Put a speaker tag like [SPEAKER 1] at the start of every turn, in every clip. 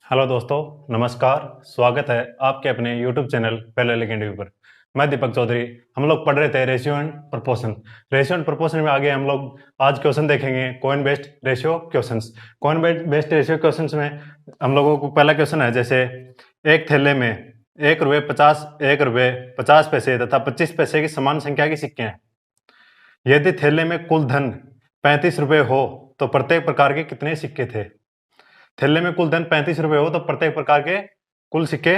[SPEAKER 1] Hello दोस्तों, नमस्कार। स्वागत है आपके अपने YouTube चैनल पहले लेकिन टीवी पर। मैं दीपक चौधरी। हम लोग पढ़ रहे थे ratio and proportion. Ratio and proportion में आगे हम लोग आज क्वेश्चन देखेंगे coin based ratio questions. Coin based ratio questions में हम लोगों को पहला क्वेश्चन है, जैसे एक थैले में ₹1, ₹50 तथा 25 पैसे की समान संख्या के सिक्के हैं। यदि थैले में कुल धन ₹35 हो तो प्रत्येक प्रकार के कितने सिक्के थे? थैले में कुल धन ₹35 हो तो प्रत्येक प्रकार के कुल सिक्के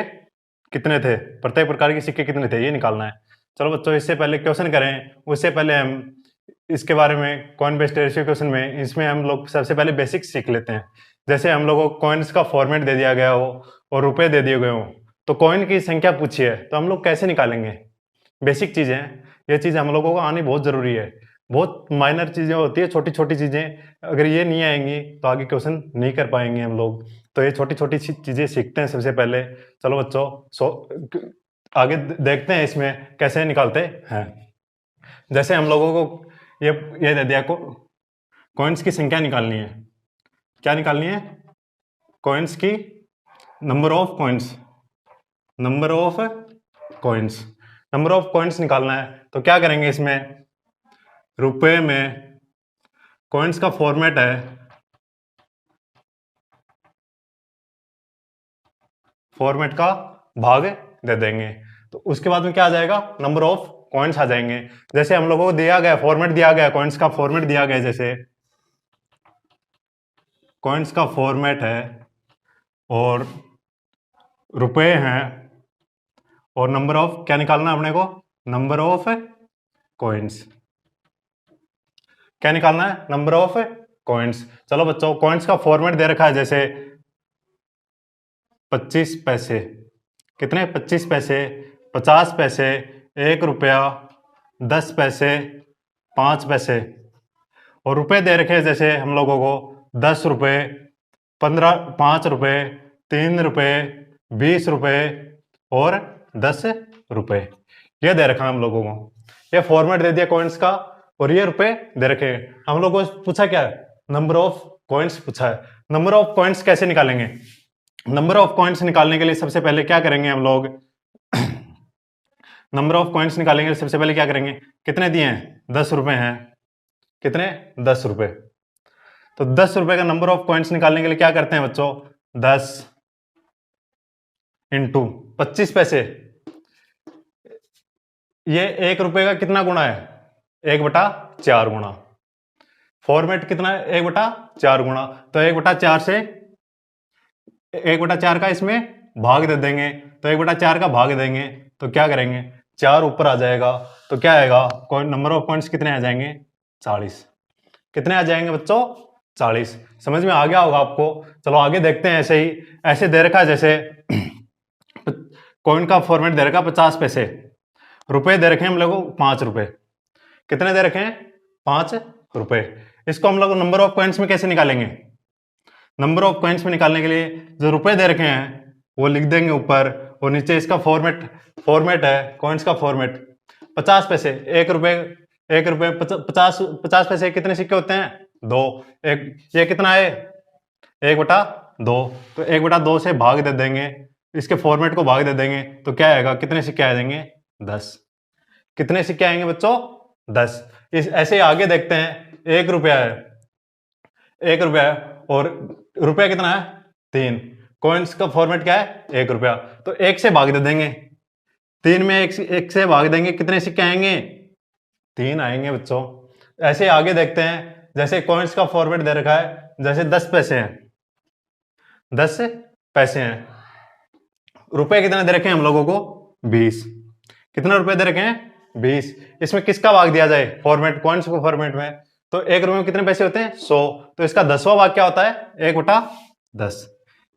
[SPEAKER 1] कितने थे? प्रत्येक प्रकार के सिक्के कितने थे, ये निकालना है। चलो बच्चों, इससे पहले क्वेश्चन करें उससे पहले हम इसके बारे में कॉइन बेस्ड रेशियो क्वेश्चन में इसमें हम लोग सबसे पहले बेसिक्स सीख लेते हैं। जैसे हम लोगों को कॉइन्स का फॉर्मेट दे दिया गया हो और रुपए दे दिए गए हो, तो कॉइन की संख्या पूछी है तो हम लोग कैसे निकालेंगे? बेसिक चीजें हैं, ये चीज हम लोगों को आनी बहुत जरूरी है। बहुत माइनर चीजें होती है, छोटी छोटी चीजें, अगर ये नहीं आएंगी तो आगे क्वेश्चन नहीं कर पाएंगे हम लोग। तो ये छोटी छोटी चीजें सीखते हैं सबसे पहले। चलो बच्चों, आगे देखते हैं इसमें कैसे निकालते हैं। जैसे हम लोगों को ये दे दिया, कॉइन्स की संख्या निकालनी है। क्या निकालनी है? कॉइन्स की number of coins. Number of coins number of coins निकालना है। तो क्या करेंगे, इसमें रुपए में कॉइन्स का फॉर्मेट है, फॉर्मेट का भाग दे देंगे। तो उसके बाद में क्या आ जाएगा? नंबर ऑफ कॉइन्स आ जाएंगे। जैसे हम लोगों को दिया गया फॉर्मेट, दिया गया कॉइन्स का फॉर्मेट दिया गया, जैसे कॉइन्स का फॉर्मेट है और रुपए हैं और नंबर ऑफ, क्या निकालना है अपने को? Number of coins. क्या निकालना है? Number of coins. चलो बच्चों, कॉइन्स का फॉर्मेट दे रखा है, जैसे 25 पैसे। कितने? 25 पैसे, 50 पैसे, ₹1, 10 पैसे, 5 पैसे। और रुपए दे रखे हैं जैसे हम लोगों को ₹10, 15, ₹5, ₹3, ₹20 और ₹10। ये दे रखा है हम लोगों को। ये फॉर्मेट दे दिया कॉइन्स का और ये रुपए दे रखे हैं। हम लोगों को पूछा क्या है? नंबर ऑफ कॉइन्स पूछा है। नंबर ऑफ कॉइन्स कैसे निकालेंगे? नंबर ऑफ कॉइन्स निकालने के लिए सबसे पहले क्या करेंगे हम लोग? नंबर ऑफ कॉइन्स निकालने के लिए सबसे पहले क्या करेंगे? कितने दिए हैं? ₹10 हैं। कितने? ₹10। तो ₹10 का नंबर ऑफ कॉइन्स निकालने के लिए क्या करते हैं बच्चों? 10 इंटू 25 पैसे। ये ₹1 का कितना गुणा है? 1/4 गुणा। फॉर्मेट कितना है? 1/4 गुणा। तो 1/4 से 1/4 का इसमें भाग दे देंगे। तो 1/4 का भाग देंगे तो क्या करेंगे? 4 ऊपर आ जाएगा। तो क्या आएगा? नंबर ऑफ पॉइंट्स कितने आ जाएंगे? 40। कितने आ जाएंगे बच्चों? 40। समझ में आ गया होगा आपको। चलो आगे देखते हैं। ऐसे ही ऐसे दे रखा है, जैसे कॉइन का फॉर्मेट दे रखा 50 पैसे। रुपए दे रखे हैं हम लोगों को ₹5। कितने दे रखे हैं? ₹5। इसको हम लोग नंबर ऑफ कॉइन्स में कैसे निकालेंगे? नंबर ऑफ कॉइन्स में निकालने के लिए जो रुपए दे रखे हैं वो लिख देंगे ऊपर, और नीचे इसका फॉर्मेट है कॉइन्स का फॉर्मेट। 50 पैसे, ₹1, 50 पैसे कितने सिक्के होते हैं? 2। ये कितना है? 1/2। तो 1/2 से भाग दे देंगे, इसके फॉर्मेट को भाग दे देंगे तो क्या आएगा? कितने सिक्के आ जाएंगे? 10। कितने सिक्के आएंगे बच्चों? 10। ऐसे आगे देखते हैं। ₹1 है, ₹1 और रुपया कितना है? 3। कॉइन्स का फॉर्मेट क्या है? ₹1। तो 1 से भाग दे देंगे। 3 में 1 से भाग देंगे, कितने सिक्के आएंगे? 3 आएंगे बच्चों। ऐसे आगे देखते हैं। जैसे कॉइन्स का फॉर्मेट दे रखा है, जैसे 10 पैसे हैं। 10 पैसे हैं। रुपए कितने दे रखे हैं हम लोगों को? 20। कितने रुपए दे रखे हैं? 20। इसमें किसका भाग दिया जाए? फॉर्मेट, कॉइन्स को फॉर्मेट में। तो ₹1 में कितने पैसे होते हैं? 100। तो इसका 10वां भाग क्या होता है? 1/10।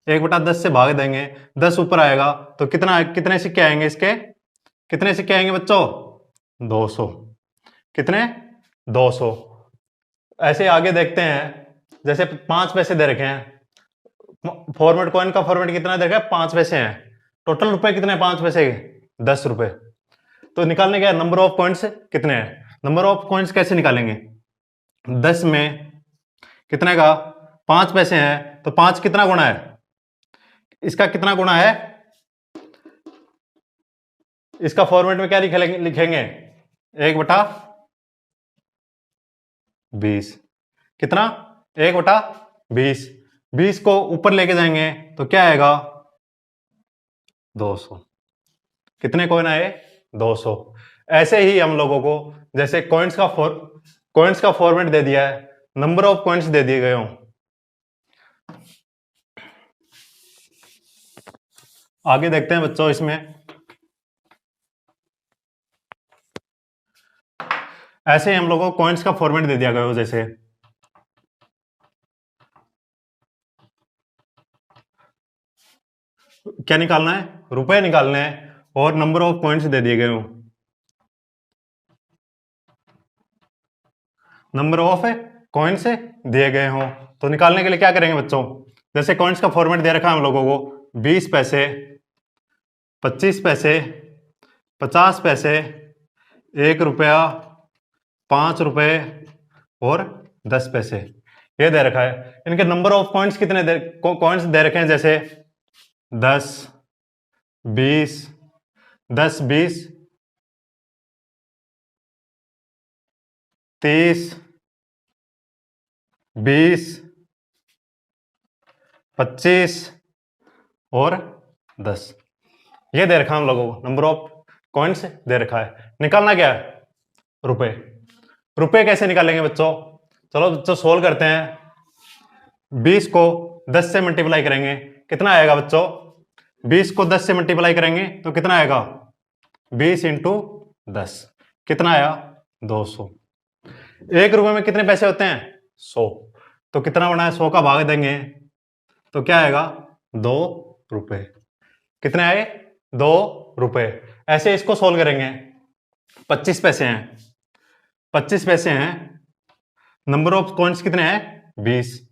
[SPEAKER 1] 1/10 से भाग देंगे, 10 ऊपर आएगा तो कितने सिक्के आएंगे इसके? कितने सिक्के आएंगे बच्चों? 200। कितने? 200। ऐसे आगे देखते हैं। जैसे 5 पैसे दे रखे हैं। फॉर्मेट, कॉइन का फॉर्मेट कितना दे रखा है? 5 पैसे हैं। टोटल रुपए कितने? 5 पैसे के ₹10। तो निकालने क्या? नंबर ऑफ कॉइन्स कितने हैं? नंबर ऑफ कॉइन्स कैसे निकालेंगे? 10 में कितने का? 5 पैसे हैं तो 5 कितना गुणा है? इसका कितना गुणा है, इसका फॉर्मेट में क्या लिखेंगे 1/20। कितना 1/20। 20 को ऊपर लेके जाएंगे तो क्या आएगा 200। कितने कॉइन आए 200। ऐसे ही हम लोगों को जैसे कॉइन्स का फॉर्मेट दे दिया है, नंबर ऑफ कॉइन्स दे दिए गए हों, आगे देखते हैं बच्चों। इसमें ऐसे ही हम लोगों को कॉइन्स का फॉर्मेट दे दिया गया हो, जैसे क्या निकालना है, रुपए निकालने हैं और नंबर ऑफ कॉइन्स दे दिए गए हों। नंबर ऑफ कॉइन्स दिए गए हों तो निकालने के लिए क्या करेंगे बच्चों, जैसे कॉइन्स का फॉर्मेट दे रखा है हम लोगों को 20 पैसे, 25 पैसे, 50 पैसे, 1 रुपया, 5 रुपए और 10 पैसे, ये दे रखा है। इनके नंबर ऑफ कॉइन्स कितने कॉइन्स दे रखे हैं, जैसे 10, 20, 10, 20, 30, 20, 25 और 10, ये दे रखा है हम लोगों को, नंबर ऑफ कॉइन्स दे रखा है। निकालना क्या है, रुपए। रुपए कैसे निकालेंगे बच्चों, चलो बच्चों सोल्व करते हैं। 20 को 10 से मल्टीप्लाई करेंगे, कितना आएगा बच्चों, 20 को 10 से मल्टीप्लाई करेंगे तो कितना आएगा 20 इंटू 10, कितना आया 200। 1 रुपए में कितने पैसे होते हैं 100, तो कितना बना है 100 का भाग देंगे तो क्या आएगा 2 रुपए। कितने आए 2 रुपए। ऐसे इसको सोल्व करेंगे। 25 पैसे हैं, 25 पैसे हैं, नंबर ऑफ कॉइन्स कितने हैं 20,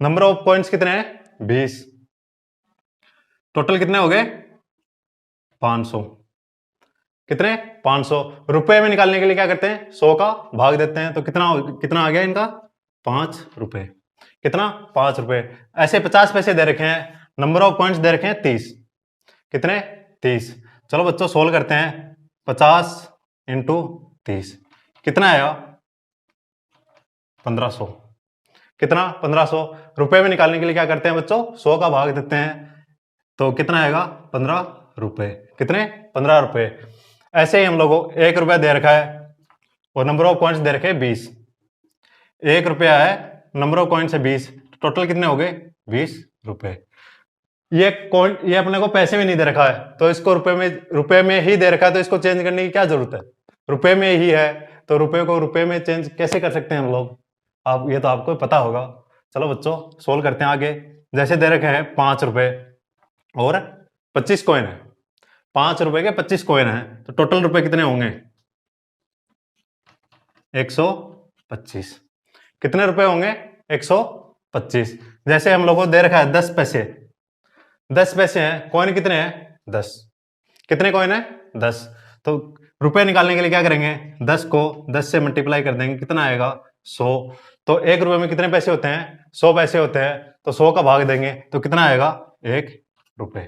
[SPEAKER 1] नंबर ऑफ कॉइन्स कितने हैं 20, टोटल कितने हो गए 500। कितने 500। रुपए में निकालने के लिए क्या करते हैं 100 का भाग देते हैं तो कितना आ गया इनका 5 रुपए। कितना 5 रुपए। ऐसे 50 पैसे दे रखे हैं, नंबर ऑफ कॉइन्स दे रखे हैं 30, कितने 30। चलो बच्चों सोल्व करते हैं। 50 इंटू 30 कितना आया 1500। कितना 1500। रुपए में निकालने के लिए क्या करते हैं बच्चों 100 का भाग देते हैं तो कितना आएगा 15 रुपए। कितने 15 रुपए। ऐसे ही हम लोगों को 1 रुपया दे रखा है और नंबर ऑफ कॉइन्स दे रखे हैं 20। 1 रुपया है, नंबर ऑफ कॉइन्स है 20, टोटल कितने हो गए 20 रुपए। ये अपने को पैसे में नहीं दे रखा है तो इसको रुपए में ही दे रखा है, तो इसको चेंज करने की क्या जरूरत है, रुपए में ही है तो रुपए को रुपए में चेंज कैसे कर सकते हैं हम लोग, ये तो आपको पता होगा। चलो बच्चों सोल्व करते हैं आगे। जैसे दे रखे हैं 5 रुपए और 25 कॉइन है, 5 रुपए के 25 कॉइन है तो टोटल रुपए कितने होंगे 125। कितने रुपए होंगे 125। जैसे हम लोगों को दे रखा है 10 पैसे, 10 पैसे हैं, कॉइन कितने हैं 10, कितने कॉइन है 10। तो रुपए निकालने के लिए क्या करेंगे 10 को 10 से मल्टीप्लाई कर देंगे, कितना आएगा 100। तो 1 रुपए में कितने पैसे होते हैं 100 पैसे होते हैं तो 100 का भाग देंगे तो कितना आएगा 1 रुपए।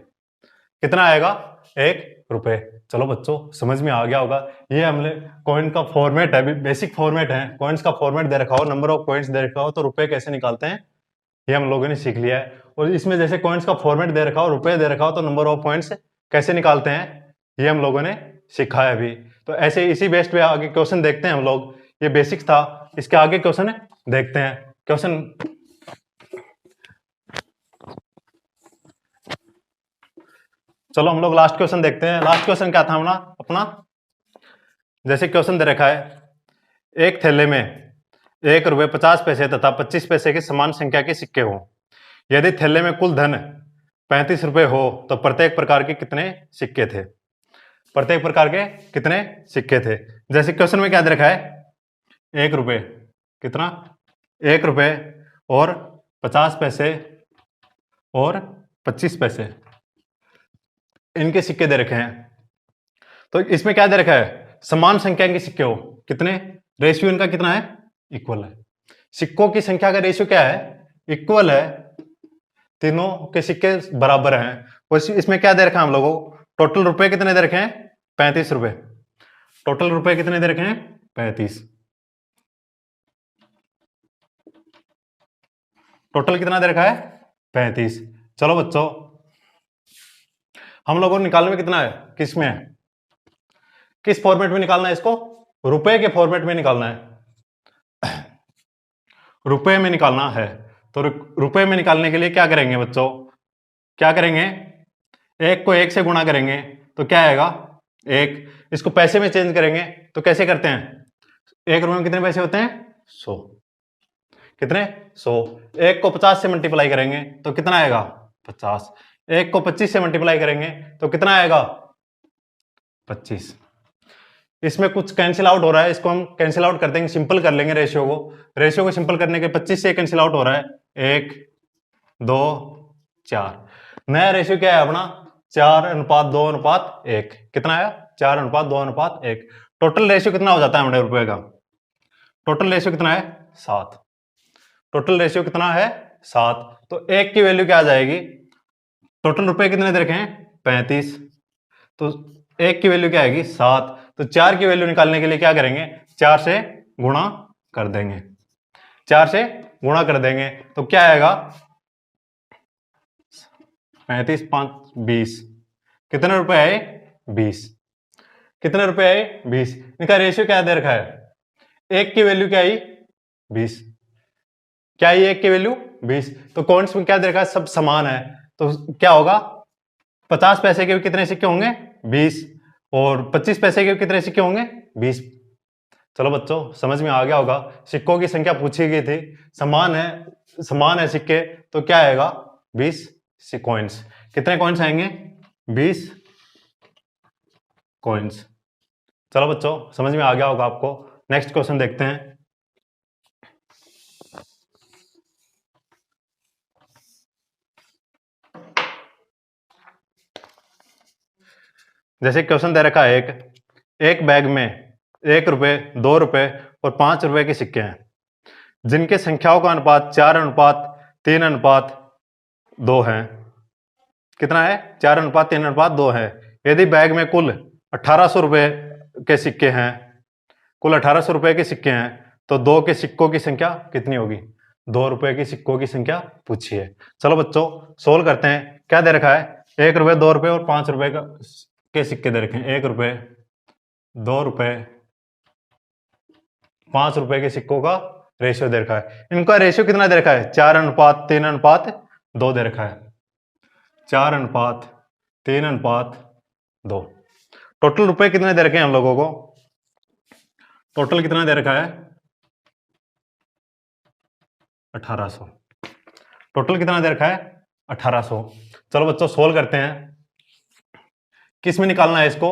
[SPEAKER 1] कितना आएगा 1 रुपए। चलो बच्चों समझ में आ गया होगा। ये हमने कॉइन का फॉर्मेट है, बेसिक फॉर्मेट है, कॉइन्स का फॉर्मेट दे रखा हो, नंबर ऑफ कॉइन्स दे रखा हो तो रुपए कैसे निकालते हैं ये हम लोगों ने सीख लिया है। और इसमें जैसे कॉइन्स का फॉर्मेट दे रखा हो, रुपए दे रखा हो तो नंबर ऑफ कॉइन्स कैसे निकालते हैं ये हम लोगों ने सीखा है अभी। तो ऐसे इसी बेस्ड पे आगे क्वेश्चन देखते हैं हम लोग। ये बेसिक्स था, इसके आगे क्वेश्चन देखते हैं। क्वेश्चन चलो हम लोग लास्ट क्वेश्चन देखते हैं। लास्ट क्वेश्चन क्या था अपना जैसे क्वेश्चन दे रखा है एक थैले में 1 रुपये 50 पैसे तथा 25 पैसे की समान संख्या के सिक्के हों। यदि थैले में कुल धन 35 रुपए हो तो प्रत्येक प्रकार के कितने सिक्के थे, प्रत्येक प्रकार के कितने सिक्के थे। जैसे क्वेश्चन में क्या दे रखा है 1 रुपये, कितना 1 रुपये और 50 पैसे और 25 पैसे, इनके सिक्के दे रखे हैं। तो इसमें क्या दे रखा है समान संख्या के सिक्के हो, कितने रेशियो इनका कितना है इक्वल है। सिक्कों की संख्या का रेशियो क्या है इक्वल है। तीनों के सिक्के बराबर हैं। और इसमें क्या दे रखा है हम लोगों को, टोटल रुपए कितने दे रखे हैं, 35 रुपए। टोटल रुपए कितने दे रखे हैं, 35। टोटल कितना दे रखा है, 35। चलो बच्चों, हम लोगों को निकालने में कितना है, किस में है, किस फॉर्मेट में निकालना है इसको, रुपए के फॉर्मेट में निकालना है। रुपए में निकालना है। तो रुपए में निकालने के लिए क्या करेंगे बच्चों, क्या करेंगे, एक को एक से गुणा करेंगे तो क्या आएगा, एक। इसको पैसे में चेंज करेंगे तो कैसे करते हैं, एक रुपए में कितने पैसे होते हैं, 100। कितने, 100। एक को 50 से मल्टीप्लाई करेंगे तो कितना आएगा, 50। एक को 25 से मल्टीप्लाई करेंगे तो कितना आएगा, 25। इसमें कुछ कैंसिल आउट हो रहा है, इसको हम कैंसिल आउट कर देंगे, सिंपल कर लेंगे रेशियो को सिंपल करने के 25 से कैंसिल आउट हो रहा है, 1 2 4। नया रेशियो क्या है अपना, 4:2:1। कितना आया, 4:2:1। टोटल रेशियो कितना हो जाता है हमारे रुपए का, टोटल रेशियो कितना है, 7। टोटल रेशियो कितना है, 7। तो एक की वैल्यू क्या आ जाएगी, टोटल रुपए कितने दे रखे हैं, 35। तो एक की वैल्यू क्या आएगी, 7। तो 4 की वैल्यू निकालने के लिए क्या करेंगे, 4 से गुणा कर देंगे। 4 से गुणा कर देंगे तो क्या आएगा, 35 5 20। कितने रुपए आए, 20। कितने रुपए आए, 20। इनका रेशियो क्या दे रखा है, एक की वैल्यू क्या आई, 20। क्या आई, एक की वैल्यू 20। तो कॉइन्स में क्या दे रखा है, सब समान है। तो क्या होगा, 50 पैसे के कितने सिक्के होंगे, 20। और 25 पैसे के कितने सिक्के होंगे, 20। चलो बच्चों, समझ में आ गया होगा, सिक्कों की संख्या पूछी गई थी, समान है सिक्के, तो क्या आएगा, 20 कॉइन्स। कितने कॉइन्स आएंगे, 20 कॉइन्स। चलो बच्चों, समझ में आ गया होगा आपको। नेक्स्ट क्वेश्चन देखते हैं। जैसे क्वेश्चन दे रखा है, एक बैग में 1 रुपए, 2 रुपए और 5 रुपए के सिक्के हैं, जिनके संख्याओं का अनुपात 4:3:2 है। कितना है, 4:3:2 है। यदि बैग में कुल 1800 रुपए के सिक्के हैं, कुल 1800 रुपए के सिक्के हैं, तो 2 के सिक्कों की संख्या कितनी होगी, 2 रुपए के सिक्कों की संख्या पूछी है। चलो बच्चों, सोल्व करते हैं। क्या दे रखा है, 1 रुपए, 2 रुपए और 5 रुपए के सिक्के दे रखे हैं। 1 रुपए, 2 रुपए, 5 रुपए के सिक्कों का रेशियो दे रखा है। इनका रेशियो कितना दे रखा है, 4:3:2 दे रखा है। 4:3:2। टोटल रुपए कितने दे रखे हैं हम लोगों को, टोटल कितना दे रखा है, 1800। टोटल कितना दे रखा है, 1800। चलो बच्चों, सोल्व करते हैं। किस में निकालना है इसको,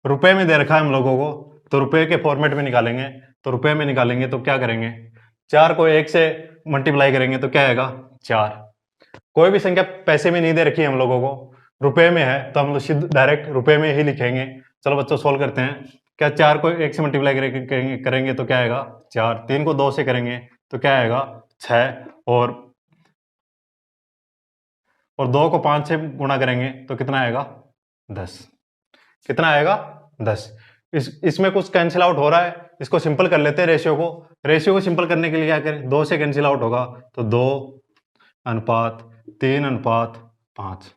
[SPEAKER 1] रुपए में दे रखा है हम लोगों को, तो रुपए के फॉर्मेट में निकालेंगे। तो रुपए में निकालेंगे तो क्या करेंगे, 4 को 1 से मल्टीप्लाई करेंगे तो क्या आएगा, 4। कोई भी संख्या पैसे में नहीं दे रखी है हम लोगों को, रुपए में है, तो हम लोग सीधे डायरेक्ट रुपए में ही लिखेंगे। चलो बच्चों, सोल्व करते हैं। क्या 4 को 1 से मल्टीप्लाई करेंगे तो क्या आएगा, 4। 3 को 2 से करेंगे तो क्या आएगा, 6। और 2 को 5 से गुणा करेंगे तो कितना आएगा, 10। कितना आएगा, 10। इसमें कुछ कैंसिल आउट हो रहा है, इसको सिंपल कर लेते हैं। रेशियो को सिंपल करने के लिए क्या करें, 2 से कैंसिल आउट होगा तो 2:3:5।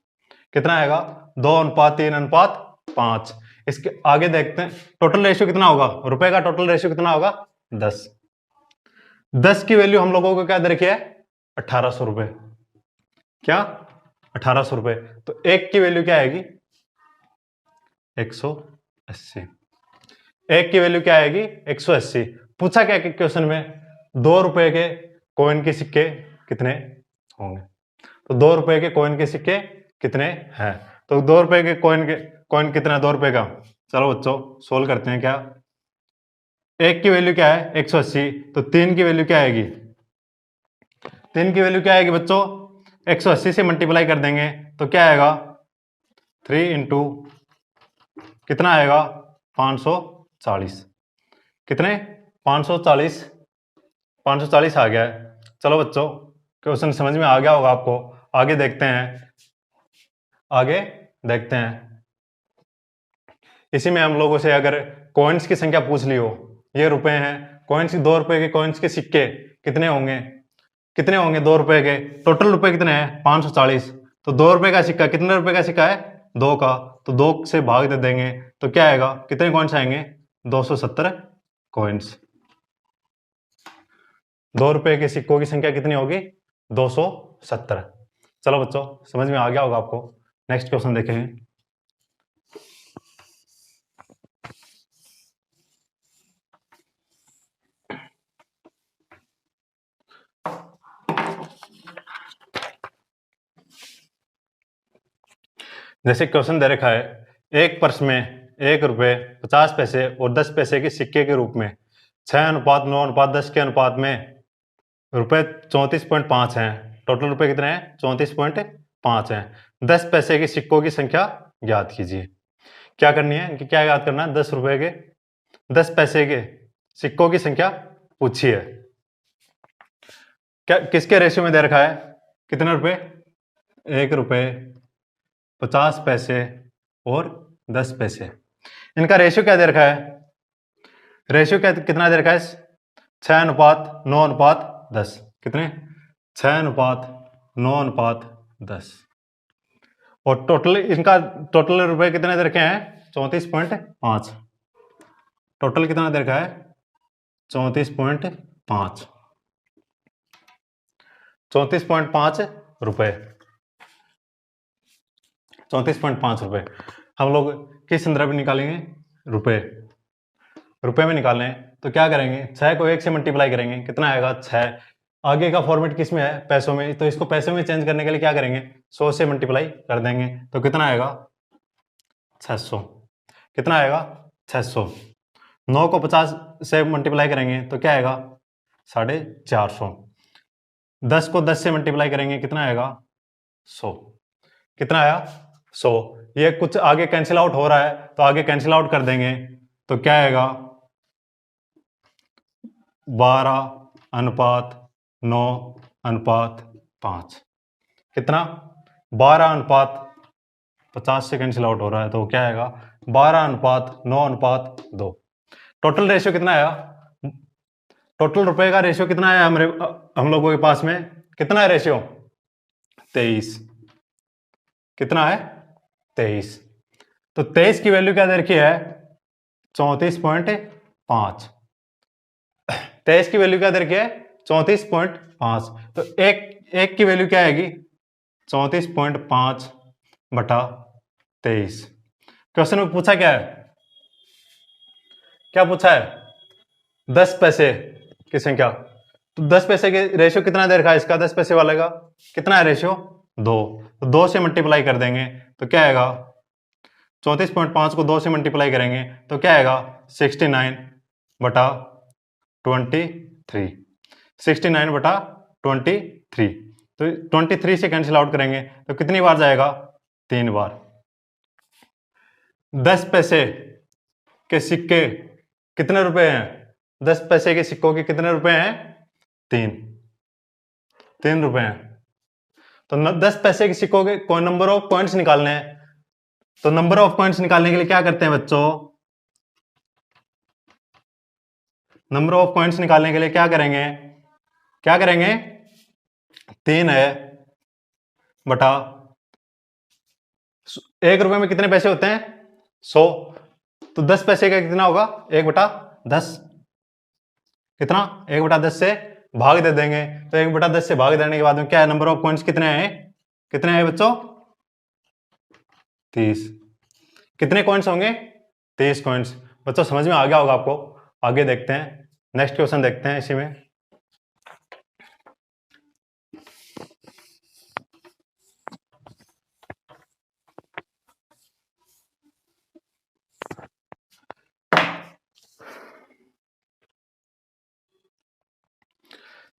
[SPEAKER 1] कितना आएगा, 2:3:5। इसके आगे देखते हैं टोटल रेशियो कितना होगा, रुपए का टोटल रेशियो कितना होगा, 10। 10 की वैल्यू हम लोगों को क्या दे रखी है, 1800 रुपए। क्या, 1800 रुपए। तो एक की वैल्यू क्या आएगी, 180। एक की वैल्यू क्या आएगी, 180। पूछा क्या क्वेश्चन में, 2 रुपए के कॉइन के सिक्के कितने होंगे, तो 2 रुपए के कॉइन के सिक्के कितने हैं। तो 2 रुपए के कॉइन कितना है, 2 रुपए का। चलो बच्चों, सोल्व करते हैं। क्या, एक की वैल्यू क्या है, 180। तो 3 की वैल्यू क्या आएगी, 3 की वैल्यू क्या आएगी बच्चों, 180 से मल्टीप्लाई कर देंगे तो क्या आएगा, 3 इंटू कितना आएगा, 540। कितने, 540 आ गया है। चलो बच्चों, क्वेश्चन समझ में आ गया होगा आपको। आगे देखते हैं, आगे देखते हैं। इसी में हम लोगों से अगर कॉइन्स की संख्या पूछ ली हो, ये रुपए हैं, कॉइन्स, 2 रुपए के कॉइन्स के सिक्के कितने होंगे, कितने होंगे 2 रुपए के, टोटल रुपए कितने हैं 540। तो 2 रुपए का सिक्का कितने रुपए का सिक्का है, 2 का, तो 2 से भाग दे देंगे तो क्या आएगा, कितने कॉइन्स आएंगे, 270 कॉइन्स। 2 रुपए के सिक्कों की संख्या कितनी होगी, 270। चलो बच्चों समझ में आ गया होगा आपको। नेक्स्ट क्वेश्चन देखेंगे। जैसे क्वेश्चन दे रखा है, एक पर्स में 1 रुपए 50 पैसे और 10 पैसे के सिक्के के रूप में 6:9:10 के अनुपात में रुपए 34.5 हैं। टोटल रुपए कितने हैं, 34.5 हैं। 10 पैसे के सिक्कों की संख्या ज्ञात कीजिए। क्या करनी है कि क्या याद करना है, 10 रुपए के 10 पैसे के सिक्कों की संख्या पूछी है। क्या किसके रेशियो में दे रखा है, कितने रुपए, 1 रुपए 50 पैसे और 10 पैसे। इनका रेशियो क्या दे रखा है, रेशियो क्या कितना दे रखा है, 6:9:10। कितने, 6:9:10। और टोटल इनका टोटल रुपए कितने दे रखे हैं, 34.5। टोटल कितना दे रखा है, 34.5। 34.5 रुपए, 34.5 रुपए। हम लोग किस संदर्भ में निकालेंगे, रुपए, रुपए में निकालने हैं तो क्या करेंगे, 6 को 1 से मल्टीप्लाई करेंगे, कितना आएगा 6। आगे का फॉर्मेट किस में है, पैसों में, तो इसको पैसों में चेंज करने के लिए क्या करेंगे, 100 से मल्टीप्लाई कर देंगे तो कितना आएगा 600। कितना आएगा 600। 9 को 50 से मल्टीप्लाई करेंगे तो क्या आएगा 450। 10 को 10 से मल्टीप्लाई करेंगे कितना आएगा 100। कितना आया 100। ये कुछ आगे कैंसिल आउट हो रहा है तो आगे कैंसिल आउट कर देंगे तो क्या आएगा 12:9:5। कितना, 12:50 से कैंसिल आउट हो रहा है तो क्या आएगा 12:9:2। टोटल रेशियो कितना आया, टोटल रुपए का रेशियो कितना आया हम लोगों के पास में, कितना है रेशियो 23। कितना है 23। तो 23 की वैल्यू क्या दे रखी है 34.5। 23 की वैल्यू क्या दे रखी है 34.5। तो एक की वैल्यू क्या आएगी 34.5/23। क्वेश्चन में पूछा क्या है, क्या पूछा है 10 पैसे की संख्या। तो 10 पैसे के रेशियो कितना दे रखा है इसका, 10 पैसे वाले का कितना है रेशियो 2। तो 2 से मल्टीप्लाई कर देंगे तो क्या आएगा 34.5 को 2 से मल्टीप्लाई करेंगे तो क्या आएगा 69/23। 69/23। तो 23 से कैंसिल आउट करेंगे तो कितनी बार जाएगा 3 बार। 10 पैसे के सिक्के कितने रुपए हैं, 10 पैसे के सिक्कों के कितने रुपए हैं 3 रुपए हैं। तो 10 पैसे के सिक्कों के नंबर ऑफ पॉइंट्स निकालने हैं तो नंबर ऑफ पॉइंट्स निकालने के लिए क्या करते हैं बच्चों, नंबर ऑफ पॉइंट्स निकालने के लिए क्या करेंगे, 3 है बटा 1 रुपए में कितने पैसे होते हैं 100। तो 10 पैसे का कितना होगा 1/10। कितना 1/10 से भाग दे देंगे तो 1/10 से भाग देने के बाद में क्या है, नंबर ऑफ पॉइंट्स कितने हैं बच्चों 30। कितने कॉइन्स होंगे 30 कॉइन्स। बच्चों समझ में आ गया होगा आपको। आगे देखते हैं, नेक्स्ट क्वेश्चन देखते हैं इसी में।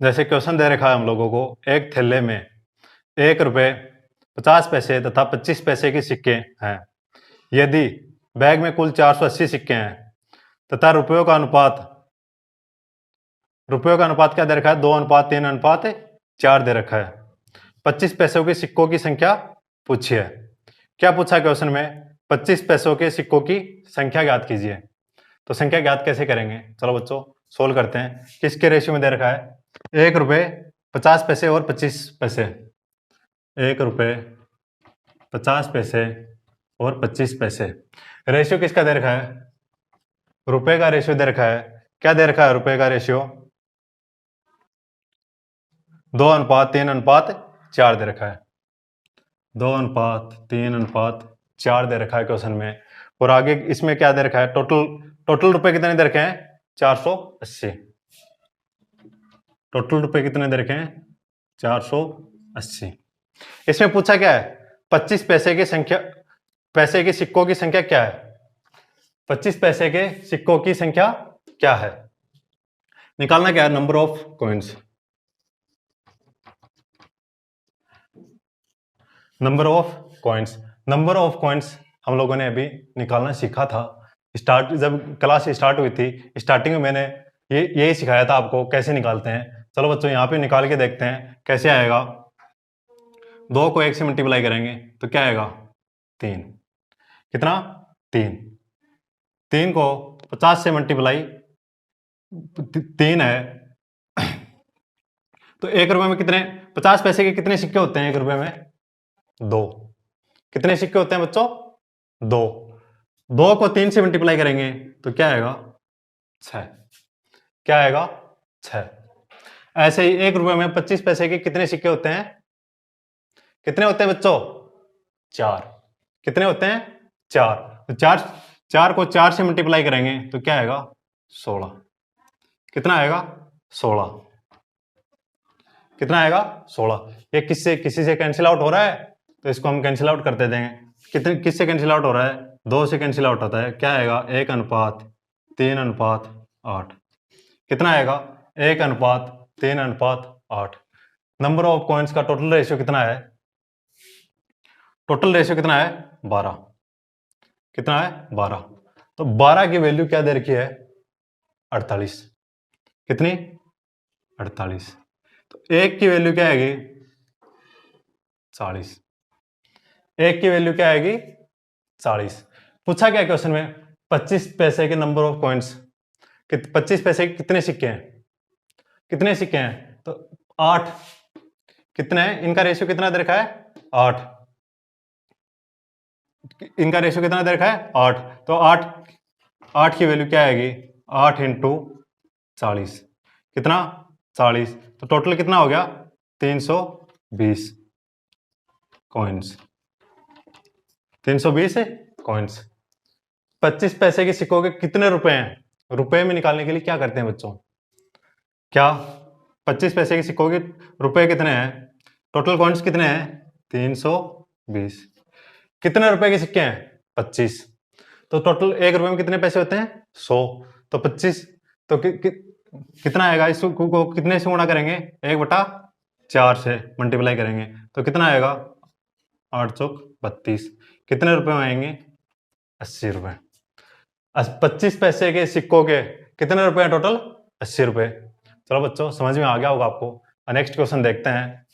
[SPEAKER 1] जैसे क्वेश्चन दे रखा है हम लोगों को, एक थैले में 1 रुपए 50 पैसे तथा 25 पैसे के सिक्के हैं। यदि बैग में कुल 480 सिक्के हैं तथा रुपयों का अनुपात क्या दे रखा है 2:3:4 दे रखा है। 25 पैसों के सिक्कों की संख्या पूछी है। क्या पूछा क्वेश्चन में? 25 पैसों के सिक्कों की संख्या ज्ञात कीजिए। तो संख्या ज्ञात कैसे करेंगे? चलो बच्चों सोल्व करते हैं। किसके रेशियो में दे रखा है? 1 रुपये 50 पैसे और 25 पैसे। 1 रुपये 50 पैसे और 25 पैसे। रेशियो किसका दे रखा है? रुपए का रेशियो दे रखा है। क्या दे रखा है रुपए का रेशियो? 2:3:4 दे रखा है। 2:3:4 दे रखा है क्वेश्चन में। और आगे इसमें क्या दे रखा है? टोटल रुपए कितने दे रखे हैं? 480। टोटल रुपए कितने दे रखे हैं? 480। इसमें पूछा क्या है? 25 पैसे की संख्या, पैसे के सिक्कों की संख्या क्या है? 25 पैसे के सिक्कों की संख्या क्या है? निकालना क्या है? Number of coins. Number of coins. Number of coins हम लोगों ने अभी निकालना सीखा था। जब क्लास स्टार्ट हुई थी, स्टार्टिंग में मैंने यही सिखाया था आपको कैसे निकालते हैं। चलो बच्चों यहाँ पे निकाल के देखते हैं कैसे आएगा। 2 को 1 से मल्टीप्लाई करेंगे तो क्या आएगा? 3। कितना? 3। 3 को 50 से मल्टीप्लाई 3 है। तो 1 रुपए में कितने, 50 पैसे के कितने सिक्के होते हैं 1 रुपए में? 2। कितने सिक्के होते हैं बच्चों? 2। 2 को 3 से मल्टीप्लाई करेंगे तो क्या आएगा? 6। क्या आएगा? 6। ऐसे ही 1 रुपए में 25 पैसे के कितने सिक्के होते हैं? कितने होते हैं बच्चों? 4। कितने होते हैं? 4। तो 4 को 4 से मल्टीप्लाई करेंगे तो क्या आएगा? 16। कितना आएगा? 16। कितना आएगा? 16। ये किसी से कैंसिल आउट हो रहा है तो इसको हम कैंसिल आउट करते देंगे। किससे कैंसिल आउट हो रहा है? 2 से कैंसिल आउट होता है। क्या आएगा? 1:3:8। कितना आएगा? 1:3:8। नंबर ऑफ कॉइन्स का टोटल रेशियो कितना है? टोटल रेशियो कितना है? 12। कितना है? 12। तो 12 की वैल्यू क्या दे रखी है? 48। कितनी? 48। तो 1 की वैल्यू क्या आएगी? 40। 1 की वैल्यू क्या आएगी? 40। पूछा क्या क्वेश्चन में? 25 पैसे के नंबर ऑफ कॉइन्स। 25 पैसे के कितने सिक्के हैं? कितने सिक्के हैं? तो 8। कितने हैं? इनका रेशियो कितना दे रखा है? 8। इनका रेशियो कितना दे रखा है? 8। तो 8 की वैल्यू क्या आएगी? 8 × 40। कितना? 40। तो टोटल कितना हो गया? 320 कॉइन्स। 320 कॉइन्स। 25 पैसे के सिक्कों के कितने रुपए हैं? रुपए में निकालने के लिए क्या करते हैं बच्चों? क्या 25 पैसे के सिक्कों के रुपए कितने हैं? टोटल कॉइन्स कितने हैं? 320। कितने रुपए के सिक्के हैं? 25। तो टोटल 1 रुपए में कितने पैसे होते हैं? 100। तो 25 तो कितना आएगा? इसको कितने से गुणा करेंगे? 1/4 से मल्टीप्लाई करेंगे तो कितना आएगा? 8 चौक 32। कितने रुपए में आएंगे? 80 रुपए। 25 पैसे के सिक्कों के कितने रुपए हैं टोटल? 80 रुपए। चलो बच्चों समझ में आ गया होगा आपको। नेक्स्ट क्वेश्चन देखते हैं।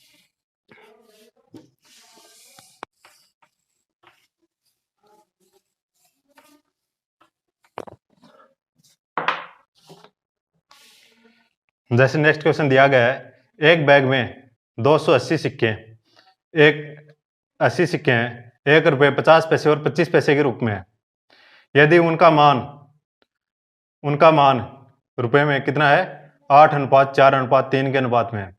[SPEAKER 1] जैसे नेक्स्ट क्वेश्चन दिया गया है, एक बैग में 280 सिक्के, 80 सिक्के हैं, 1 रुपये 50 पैसे और 25 पैसे के रूप में है। यदि उनका मान रुपए में कितना है? 8:4:3 के अनुपात में है,